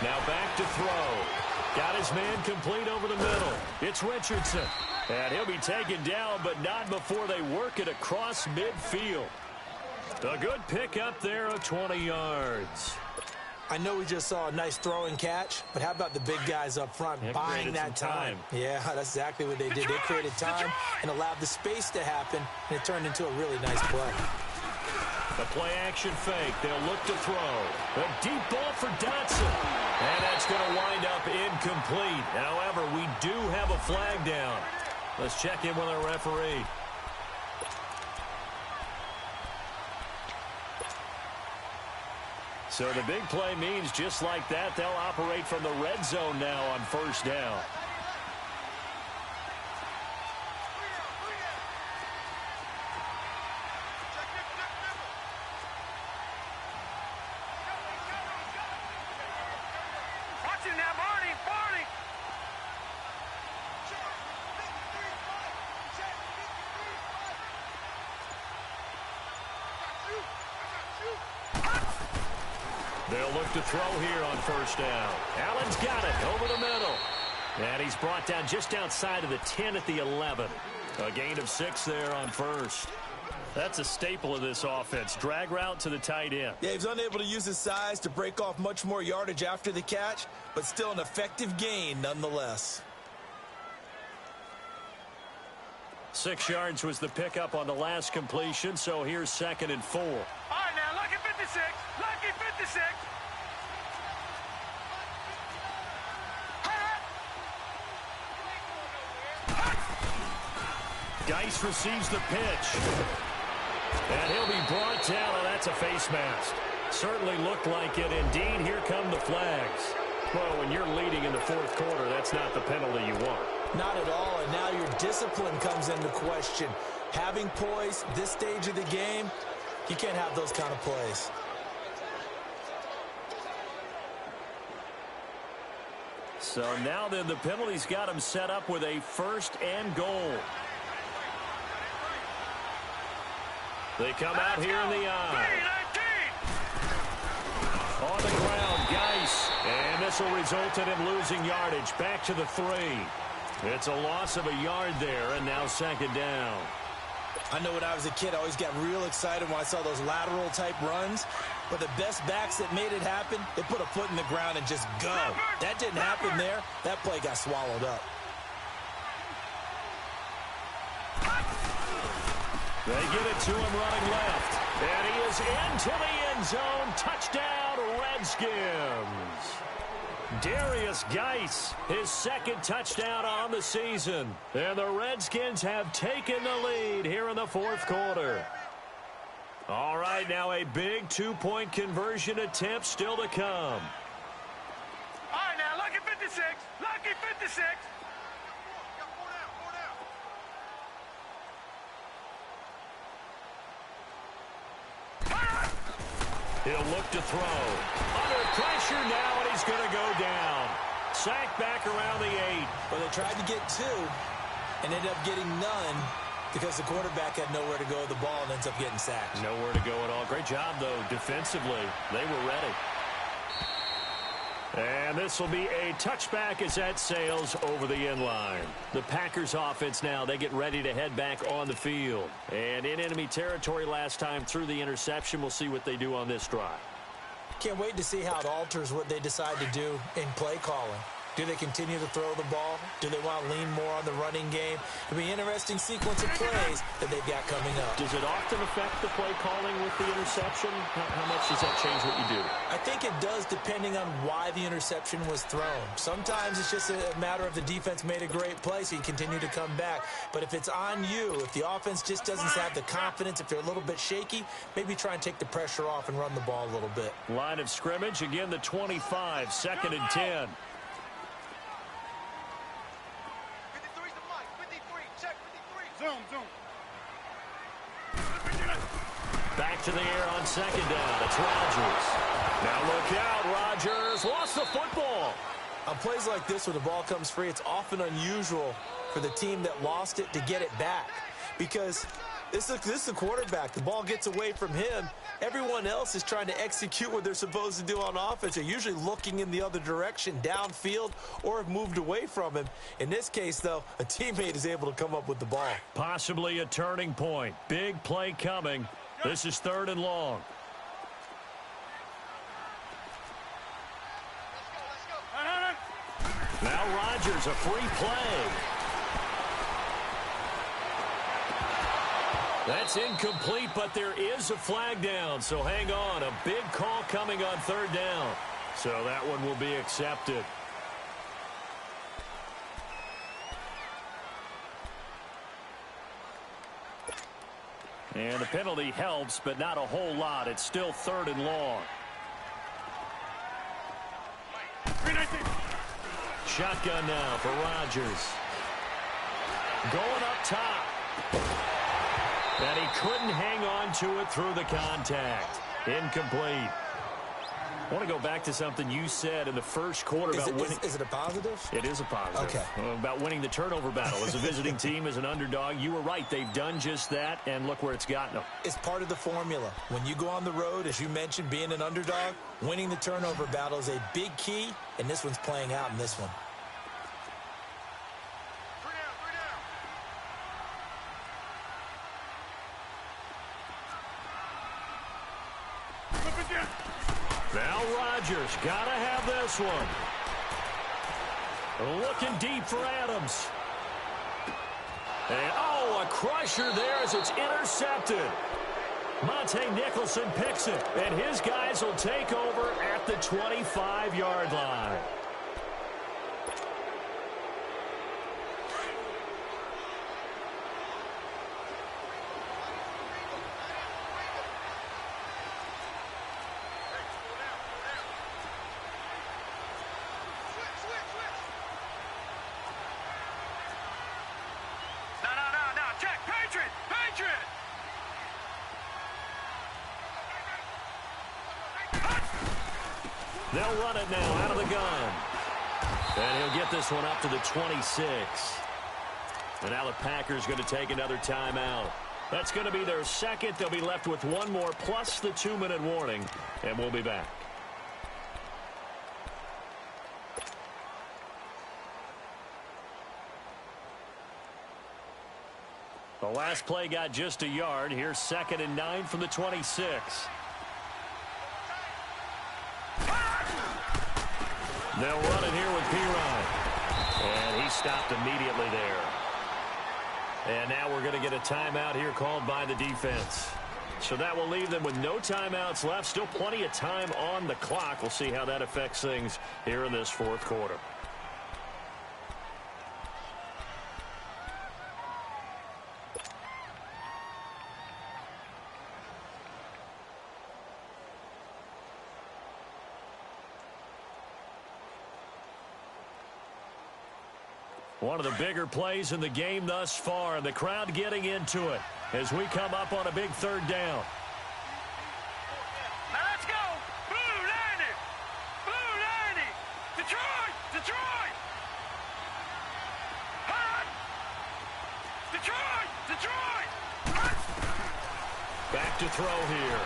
Now back to throw. Got his man complete over the middle. It's Richardson. And he'll be taken down, but not before they work it across midfield. A good pick up there of 20 yards. I know we just saw a nice throw and catch, but how about the big guys up front buying that time? Yeah, that's exactly what they did. They created time and allowed the space to happen, and it turned into a really nice play. The play-action fake. They'll look to throw. A deep ball for Dotson. And that's going to wind up incomplete. However, we do have a flag down. Let's check in with our referee. So the big play means just like that, they'll operate from the red zone now on first down. They'll look to throw here on first down. Allen's got it over the middle. And he's brought down just outside of the 10 at the 11. A gain of 6 there on first. That's a staple of this offense. Drag route to the tight end. Yeah, he's unable to use his size to break off much more yardage after the catch, but still an effective gain nonetheless. 6 yards was the pickup on the last completion, so here's 2nd and 4. All right, now, lucky 56. Lucky 56. Geis receives the pitch. And he'll be brought down. Oh, that's a face mask. Certainly looked like it. Indeed, here come the flags. Well, when you're leading in the 4th quarter, that's not the penalty you want. Not at all, and now your discipline comes into question. Having poise this stage of the game, you can't have those kind of plays. So now then, the penalty's got him set up with a 1st and goal. They come out here in the eye. On the ground, Geis. And this will result in him losing yardage. Back to the 3. It's a loss of a yard there, and now 2nd down. I know when I was a kid, I always got real excited when I saw those lateral-type runs. But the best backs that made it happen, they put a foot in the ground and just go. That didn't happen there. That play got swallowed up. They get it to him running left. And he is into the end zone. Touchdown, Redskins. Darius Geis, his 2nd touchdown on the season. And the Redskins have taken the lead here in the 4th quarter. All right, now a big 2-point conversion attempt still to come. All right, now, lucky 56. Lucky 56. He'll look to throw. Under pressure now, and he's going to go down. Sacked back around the 8. Well, they tried to get 2 and ended up getting none because the quarterback had nowhere to go with the ball and ends up getting sacked. Nowhere to go at all. Great job, though, defensively. They were ready. And this will be a touchback as that sails over the end line. The Packers offense now, they get ready to head back on the field. And in enemy territory last time through the interception. We'll see what they do on this drive. Can't wait to see how it alters what they decide to do in play calling. Do they continue to throw the ball? Do they want to lean more on the running game? It'll be an interesting sequence of plays that they've got coming up. Does it often affect the play calling with the interception? How much does that change what you do? I think it does depending on why the interception was thrown. Sometimes it's just a matter of the defense made a great play, so you continue to come back. But if it's on you, if the offense just doesn't have the confidence, if they're a little bit shaky, maybe try and take the pressure off and run the ball a little bit. Line of scrimmage, again the 25, 2nd and 10. Back to the air on 2nd down. It's Rodgers. Now look out, Rodgers lost the football. On plays like this where the ball comes free, it's often unusual for the team that lost it to get it back. Because this is the quarterback. The ball gets away from him. Everyone else is trying to execute what they're supposed to do on offense. They're usually looking in the other direction, downfield, or have moved away from him. In this case, though, a teammate is able to come up with the ball. Possibly a turning point. Big play coming. This is 3rd and long. Now Rodgers, a free play. That's incomplete, but there is a flag down, so hang on. A big call coming on 3rd down. So that one will be accepted. And the penalty helps, but not a whole lot. It's still 3rd and long. Shotgun now for Rodgers. Going up top. And he couldn't hang on to it through the contact. Incomplete. I want to go back to something you said in the first quarter about winning. Is it a positive? It is a positive. Okay. About winning the turnover battle. As a visiting team, as an underdog, you were right. They've done just that, and look where it's gotten them. It's part of the formula. When you go on the road, as you mentioned, being an underdog, winning the turnover battle is a big key, and this one's playing out in this one. Now Rodgers, gotta have this one. Looking deep for Adams. And, oh, a crusher there as it's intercepted. Monte Nicholson picks it, and his guys will take over at the 25-yard line. They'll run it now out of the gun. And he'll get this one up to the 26. And now the Packers going to take another timeout. That's going to be their second. They'll be left with one more plus the 2-minute warning. And we'll be back. The last play got just a yard. Here's 2nd and 9 from the 26. They'll run it here with Pirine. And he stopped immediately there. And now we're going to get a timeout here called by the defense. So that will leave them with no timeouts left. Still plenty of time on the clock. We'll see how that affects things here in this 4th quarter. One of the bigger plays in the game thus far, and the crowd getting into it as we come up on a big 3rd down. Now let's go. Blue 90. Blue 90. Detroit. Detroit. Hot. Detroit. Detroit. Hot. Back to throw here.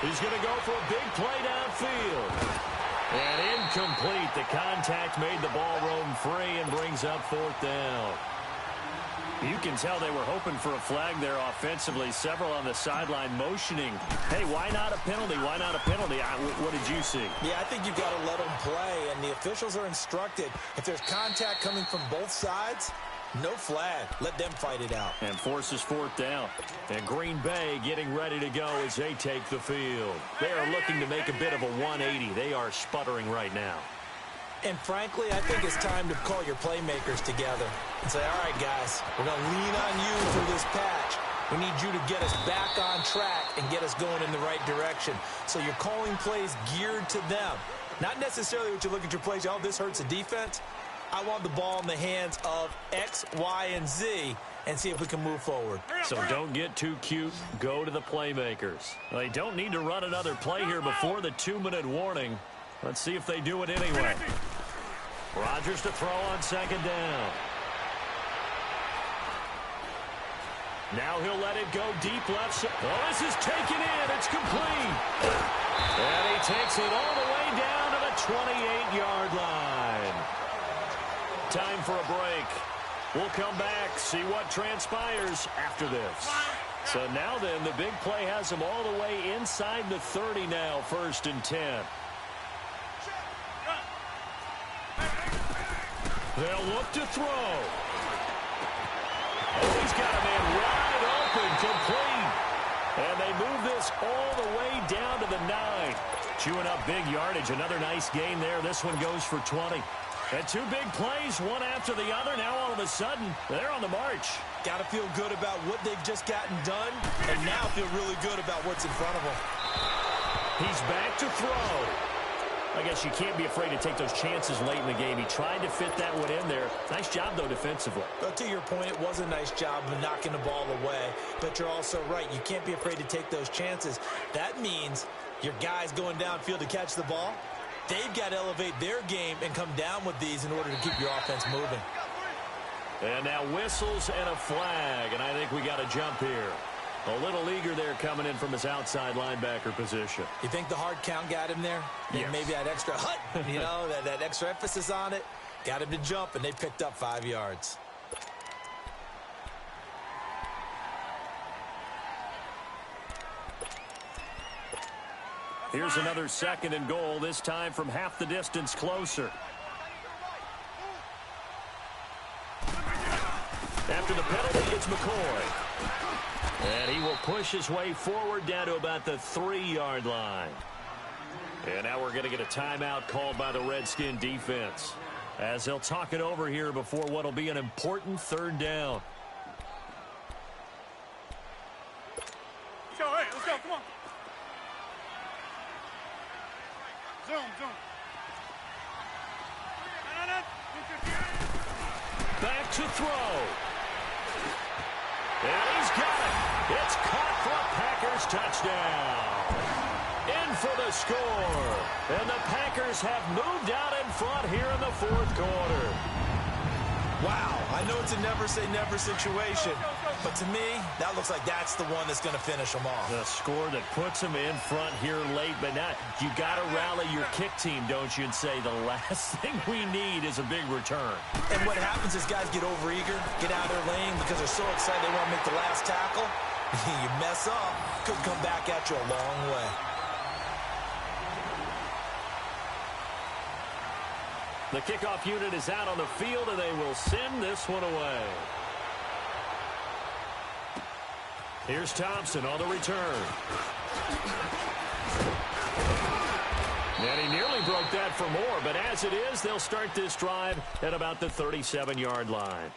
He's going to go for a big play downfield. And incomplete. The contact made the ball roam free and brings up 4th down. You can tell they were hoping for a flag there offensively. Several on the sideline motioning. Hey, why not a penalty? Why not a penalty? What did you see? Yeah, I think you've got to let them play, and the officials are instructed. If there's contact coming from both sides, no flag. Let them fight it out. And forces 4th down. And Green Bay getting ready to go as they take the field. They are looking to make a bit of a 180. They are sputtering right now. And frankly, I think it's time to call your playmakers together and say, all right, guys, we're going to lean on you through this patch. We need you to get us back on track and get us going in the right direction. So you're calling plays geared to them. Not necessarily what you look at your plays, oh, this hurts the defense. I want the ball in the hands of X, Y, and Z and see if we can move forward. So don't get too cute. Go to the playmakers. They don't need to run another play here before the 2-minute warning. Let's see if they do it anyway. Rodgers to throw on 2nd down. Now he'll let it go deep left side. Oh, this is taken in. It's complete. And he takes it all the way down to the 28-yard line. Time for a break. We'll come back, see what transpires after this. So now then, the big play has them all the way inside the 30 now, 1st and 10. They'll look to throw. Oh, he's got a man wide open, complete. And they move this all the way down to the 9. Chewing up big yardage. Another nice gain there. This one goes for 20. And 2 big plays, one after the other. Now all of a sudden, they're on the march. Got to feel good about what they've just gotten done, and now feel really good about what's in front of them. He's back to throw. I guess you can't be afraid to take those chances late in the game. He tried to fit that one in there. Nice job, though, defensively. But to your point, it was a nice job of knocking the ball away. But you're also right. You can't be afraid to take those chances. That means your guys going downfield to catch the ball, they've got to elevate their game and come down with these in order to keep your offense moving. And now whistles and a flag, and I think we got a jump here. A little eager there coming in from his outside linebacker position. You think the hard count got him there? Yes. And maybe that extra that extra emphasis on it got him to jump, and they picked up 5 yards. Here's another 2nd and goal, this time from half the distance closer. After the penalty, it's McCoy. And he will push his way forward down to about the 3-yard line. And now we're going to get a timeout called by the Redskin defense, as they'll talk it over here before what will be an important 3rd down. Let's go, hey, let's go, come on. Zoom. Back to throw. And he's got it. It's caught for a Packers touchdown. In for the score. And the Packers have moved out in front here in the 4th quarter. Wow, I know it's a never-say-never situation, but to me, that looks like that's the one that's going to finish them off. The score that puts them in front here late, but now you got to rally your kick team, don't you, and say the last thing we need is a big return. And what happens is guys get overeager, get out of their lane because they're so excited they want to make the last tackle. You mess up, could come back at you a long way. The kickoff unit is out on the field, and they will send this one away. Here's Thompson on the return. And he nearly broke that for more, but as it is, they'll start this drive at about the 37-yard line.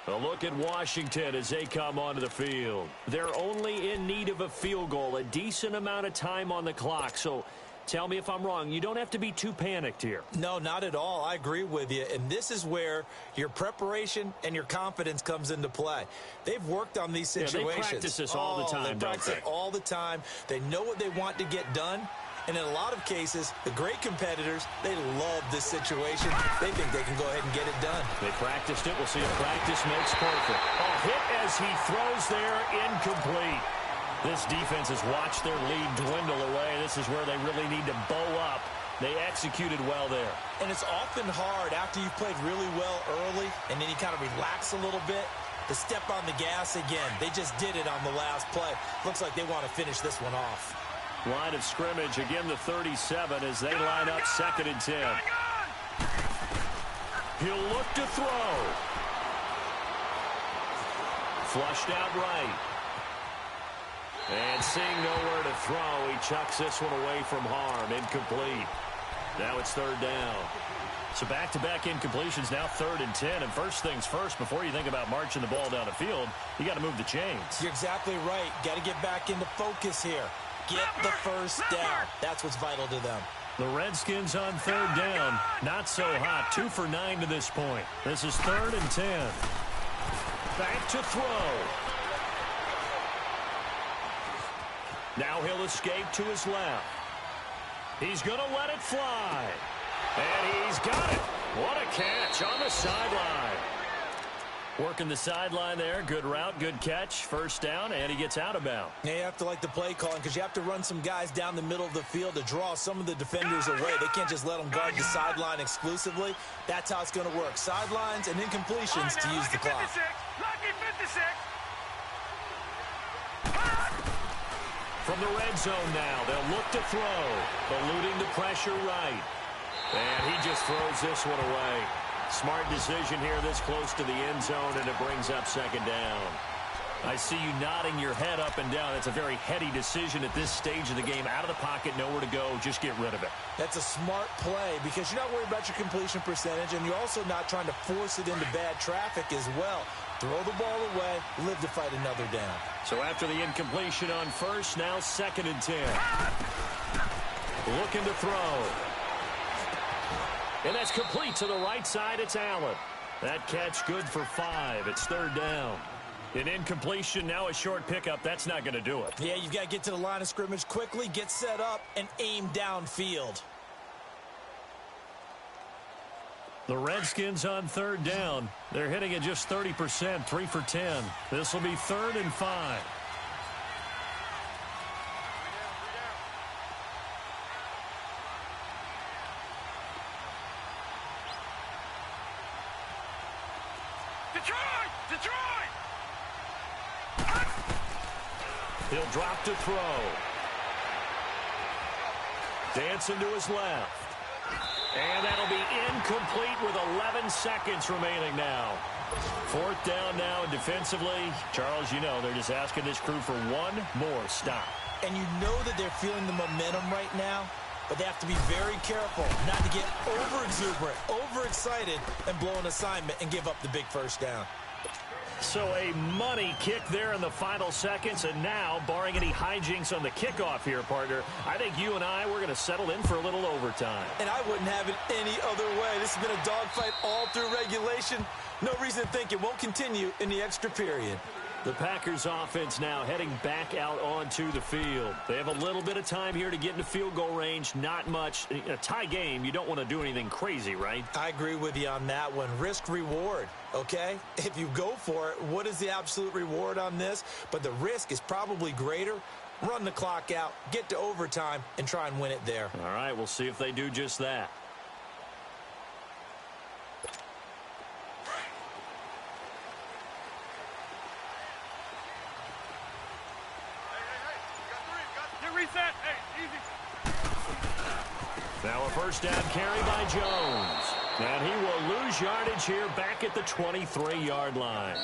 A look at Washington as they come onto the field. They're only in need of a field goal, a decent amount of time on the clock, so tell me if I'm wrong. You don't have to be too panicked here. No, not at all. I agree with you. And this is where your preparation and your confidence comes into play. They've worked on these situations. They practice this all the time, They practice it all the time. They know what they want to get done. And in a lot of cases, the great competitors, they love this situation. They think they can go ahead and get it done. They practiced it. We'll see if practice makes perfect. A hit as he throws there, incomplete. This defense has watched their lead dwindle away. This is where they really need to bow up. They executed well there. And it's often hard after you've played really well early and then you kind of relax a little bit to step on the gas again. They just did it on the last play. Looks like they want to finish this one off. Line of scrimmage, again the 37 as they line up 2nd and 10. He'll look to throw. Flushed out right. And seeing nowhere to throw, he chucks this one away from harm. Incomplete. Now it's 3rd down. So back-to-back incompletions, now 3rd and 10. And first things first, before you think about marching the ball down the field, you got to move the chains. You're exactly right. Got to get back into focus here. Get the first down. That's what's vital to them. The Redskins on 3rd down. Not so hot. 2 for 9 to this point. This is 3rd and 10. Back to throw. Now he'll escape to his left. He's going to let it fly. And he's got it. What a catch on the sideline. Working the sideline there. Good route, good catch. First down, and he gets out of bounds. Yeah, you have to like the play calling because you have to run some guys down the middle of the field to draw some of the defenders away. They can't just let them guard the sideline exclusively. That's how it's going to work. Sidelines and incompletions to use the clock. Lucky 56. from the red zone now. They'll look to throw, eluding the pressure right. And he just throws this one away. Smart decision here this close to the end zone, and it brings up second down. I see you nodding your head up and down. That's a very heady decision at this stage of the game. Out of the pocket, nowhere to go. Just get rid of it. That's a smart play because you're not worried about your completion percentage, and you're also not trying to force it into bad traffic as well. Throw the ball away, live to fight another down. So after the incompletion on first, now 2nd and 10. Looking to throw. And that's complete to the right side. It's Allen. That catch good for 5. It's 3rd down. An incompletion, now a short pickup. That's not going to do it. Yeah, you've got to get to the line of scrimmage quickly, get set up, and aim downfield. The Redskins on 3rd down. They're hitting at just 30%, 3 for 10. This will be 3rd and 5. Detroit! He'll drop to throw. Dancing to his left. And that'll be incomplete with 11 seconds remaining now. 4th down now, and defensively, Charles, you know, they're just asking this crew for one more stop. And you know that they're feeling the momentum right now, but they have to be very careful not to get over-exuberant, overexcited, and blow an assignment and give up the big first down. So a money kick there in the final seconds, and now, barring any hijinks on the kickoff here, partner, I think you and we're going to settle in for a little overtime. And I wouldn't have it any other way. This has been a dogfight all through regulation. No reason to think it won't continue in the extra period. The Packers offense now heading back out onto the field. They have a little bit of time here to get into field goal range. Not much. In a tie game, you don't want to do anything crazy, right? I agree with you on that one. Risk reward, okay? If you go for it, what is the absolute reward on this? But the risk is probably greater. Run the clock out, get to overtime, and try and win it there. All right, we'll see if they do just that. Reset. Hey, easy. Now a first down carry by Jones. And he will lose yardage here back at the 23-yard line.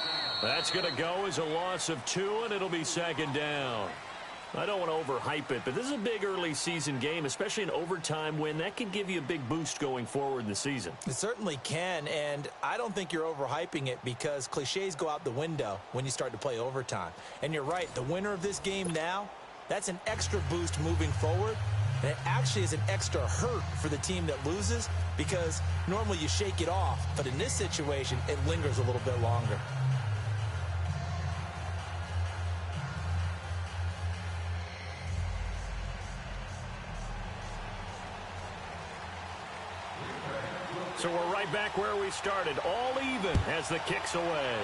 That's going to go as a loss of 2, and it'll be 2nd down. I don't want to overhype it, but this is a big early season game, especially an overtime win. That can give you a big boost going forward in the season. It certainly can, and I don't think you're overhyping it because cliches go out the window when you start to play overtime. And you're right, the winner of this game now, that's an extra boost moving forward, and it actually is an extra hurt for the team that loses because normally you shake it off, but in this situation, it lingers a little bit longer. So we're right back where we started, all even as the kick's away.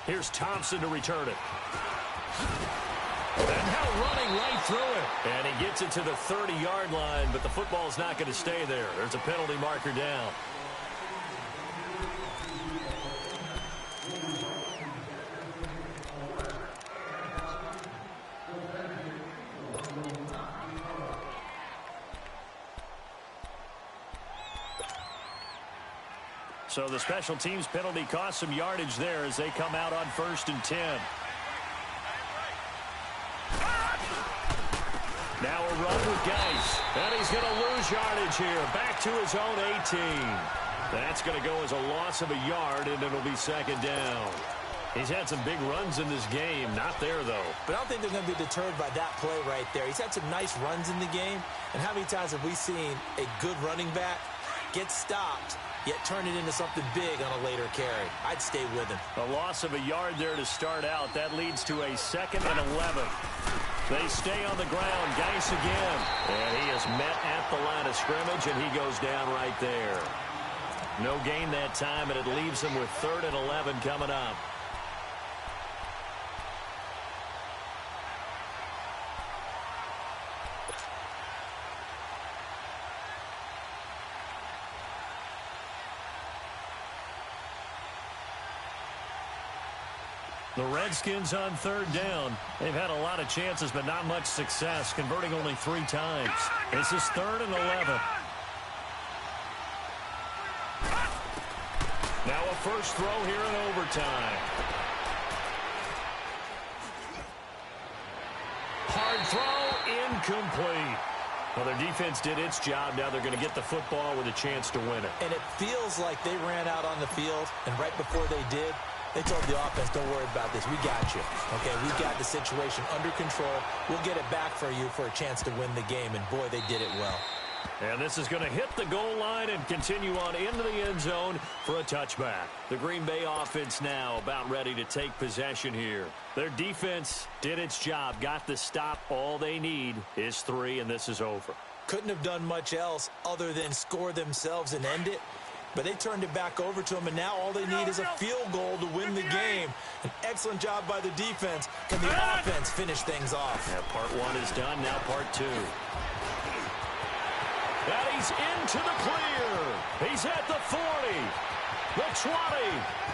Here's Thompson to return it. And now running right through it. And he gets it to the 30-yard line, but the football's not going to stay there. There's a penalty marker down. So the special teams penalty cost some yardage there as they come out on 1st and 10. Now a run with Geis. And he's going to lose yardage here. Back to his own 18. That's going to go as a loss of a yard, and it'll be 2nd down. He's had some big runs in this game. Not there, though. But I don't think they're going to be deterred by that play right there. He's had some nice runs in the game. And how many times have we seen a good running back get stopped, yet turn it into something big on a later carry? I'd stay with him. A loss of a yard there to start out. That leads to a 2nd and 11. They stay on the ground. Geis again. And he is met at the line of scrimmage, and he goes down right there. No gain that time, and it leaves him with 3rd and 11 coming up. The Redskins on third down. They've had a lot of chances, but not much success, converting only 3 times. This is 3rd and 11. Now a first throw here in overtime. Hard throw, incomplete. Well, their defense did its job. Now they're going to get the football with a chance to win it. And it feels like they ran out on the field, and right before they did, they told the offense, don't worry about this. We got you. Okay, we got the situation under control. We'll get it back for you for a chance to win the game. And, boy, they did it well. And this is going to hit the goal line and continue on into the end zone for a touchback. The Green Bay offense now about ready to take possession here. Their defense did its job, got the stop. All they need is 3, and this is over. Couldn't have done much else other than score themselves and end it. But they turned it back over to them, and now all they need is a field goal to win the game. An excellent job by the defense. Can the offense finish things off? Yeah, part 1 is done, now part 2. And he's into the clear. He's at the 40, the 20,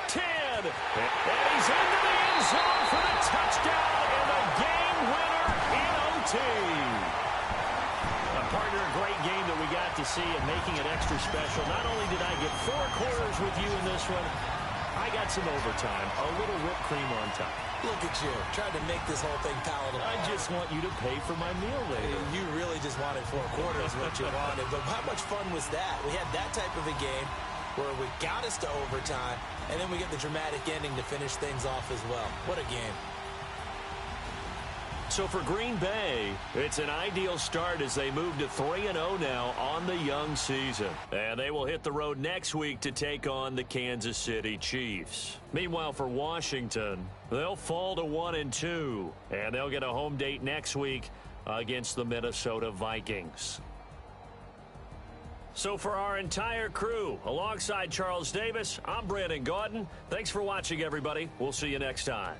10, and he's into the end zone for the touchdown and the game winner in OT. Partner, a great game that we got to see and making it extra special. Not only did I get 4 quarters with you in this one, I got some overtime, a little whipped cream on top. Look at you, trying to make this whole thing palatable. I just want you to pay for my meal later. You really just wanted 4 quarters, what you wanted. But how much fun was that? We had that type of a game where we got us to overtime, and then we get the dramatic ending to finish things off as well. What a game. So for Green Bay, it's an ideal start as they move to 3-0 now on the young season. And they will hit the road next week to take on the Kansas City Chiefs. Meanwhile, for Washington, they'll fall to 1-2, and they'll get a home date next week against the Minnesota Vikings. So for our entire crew, alongside Charles Davis, I'm Brandon Gaudin. Thanks for watching, everybody. We'll see you next time.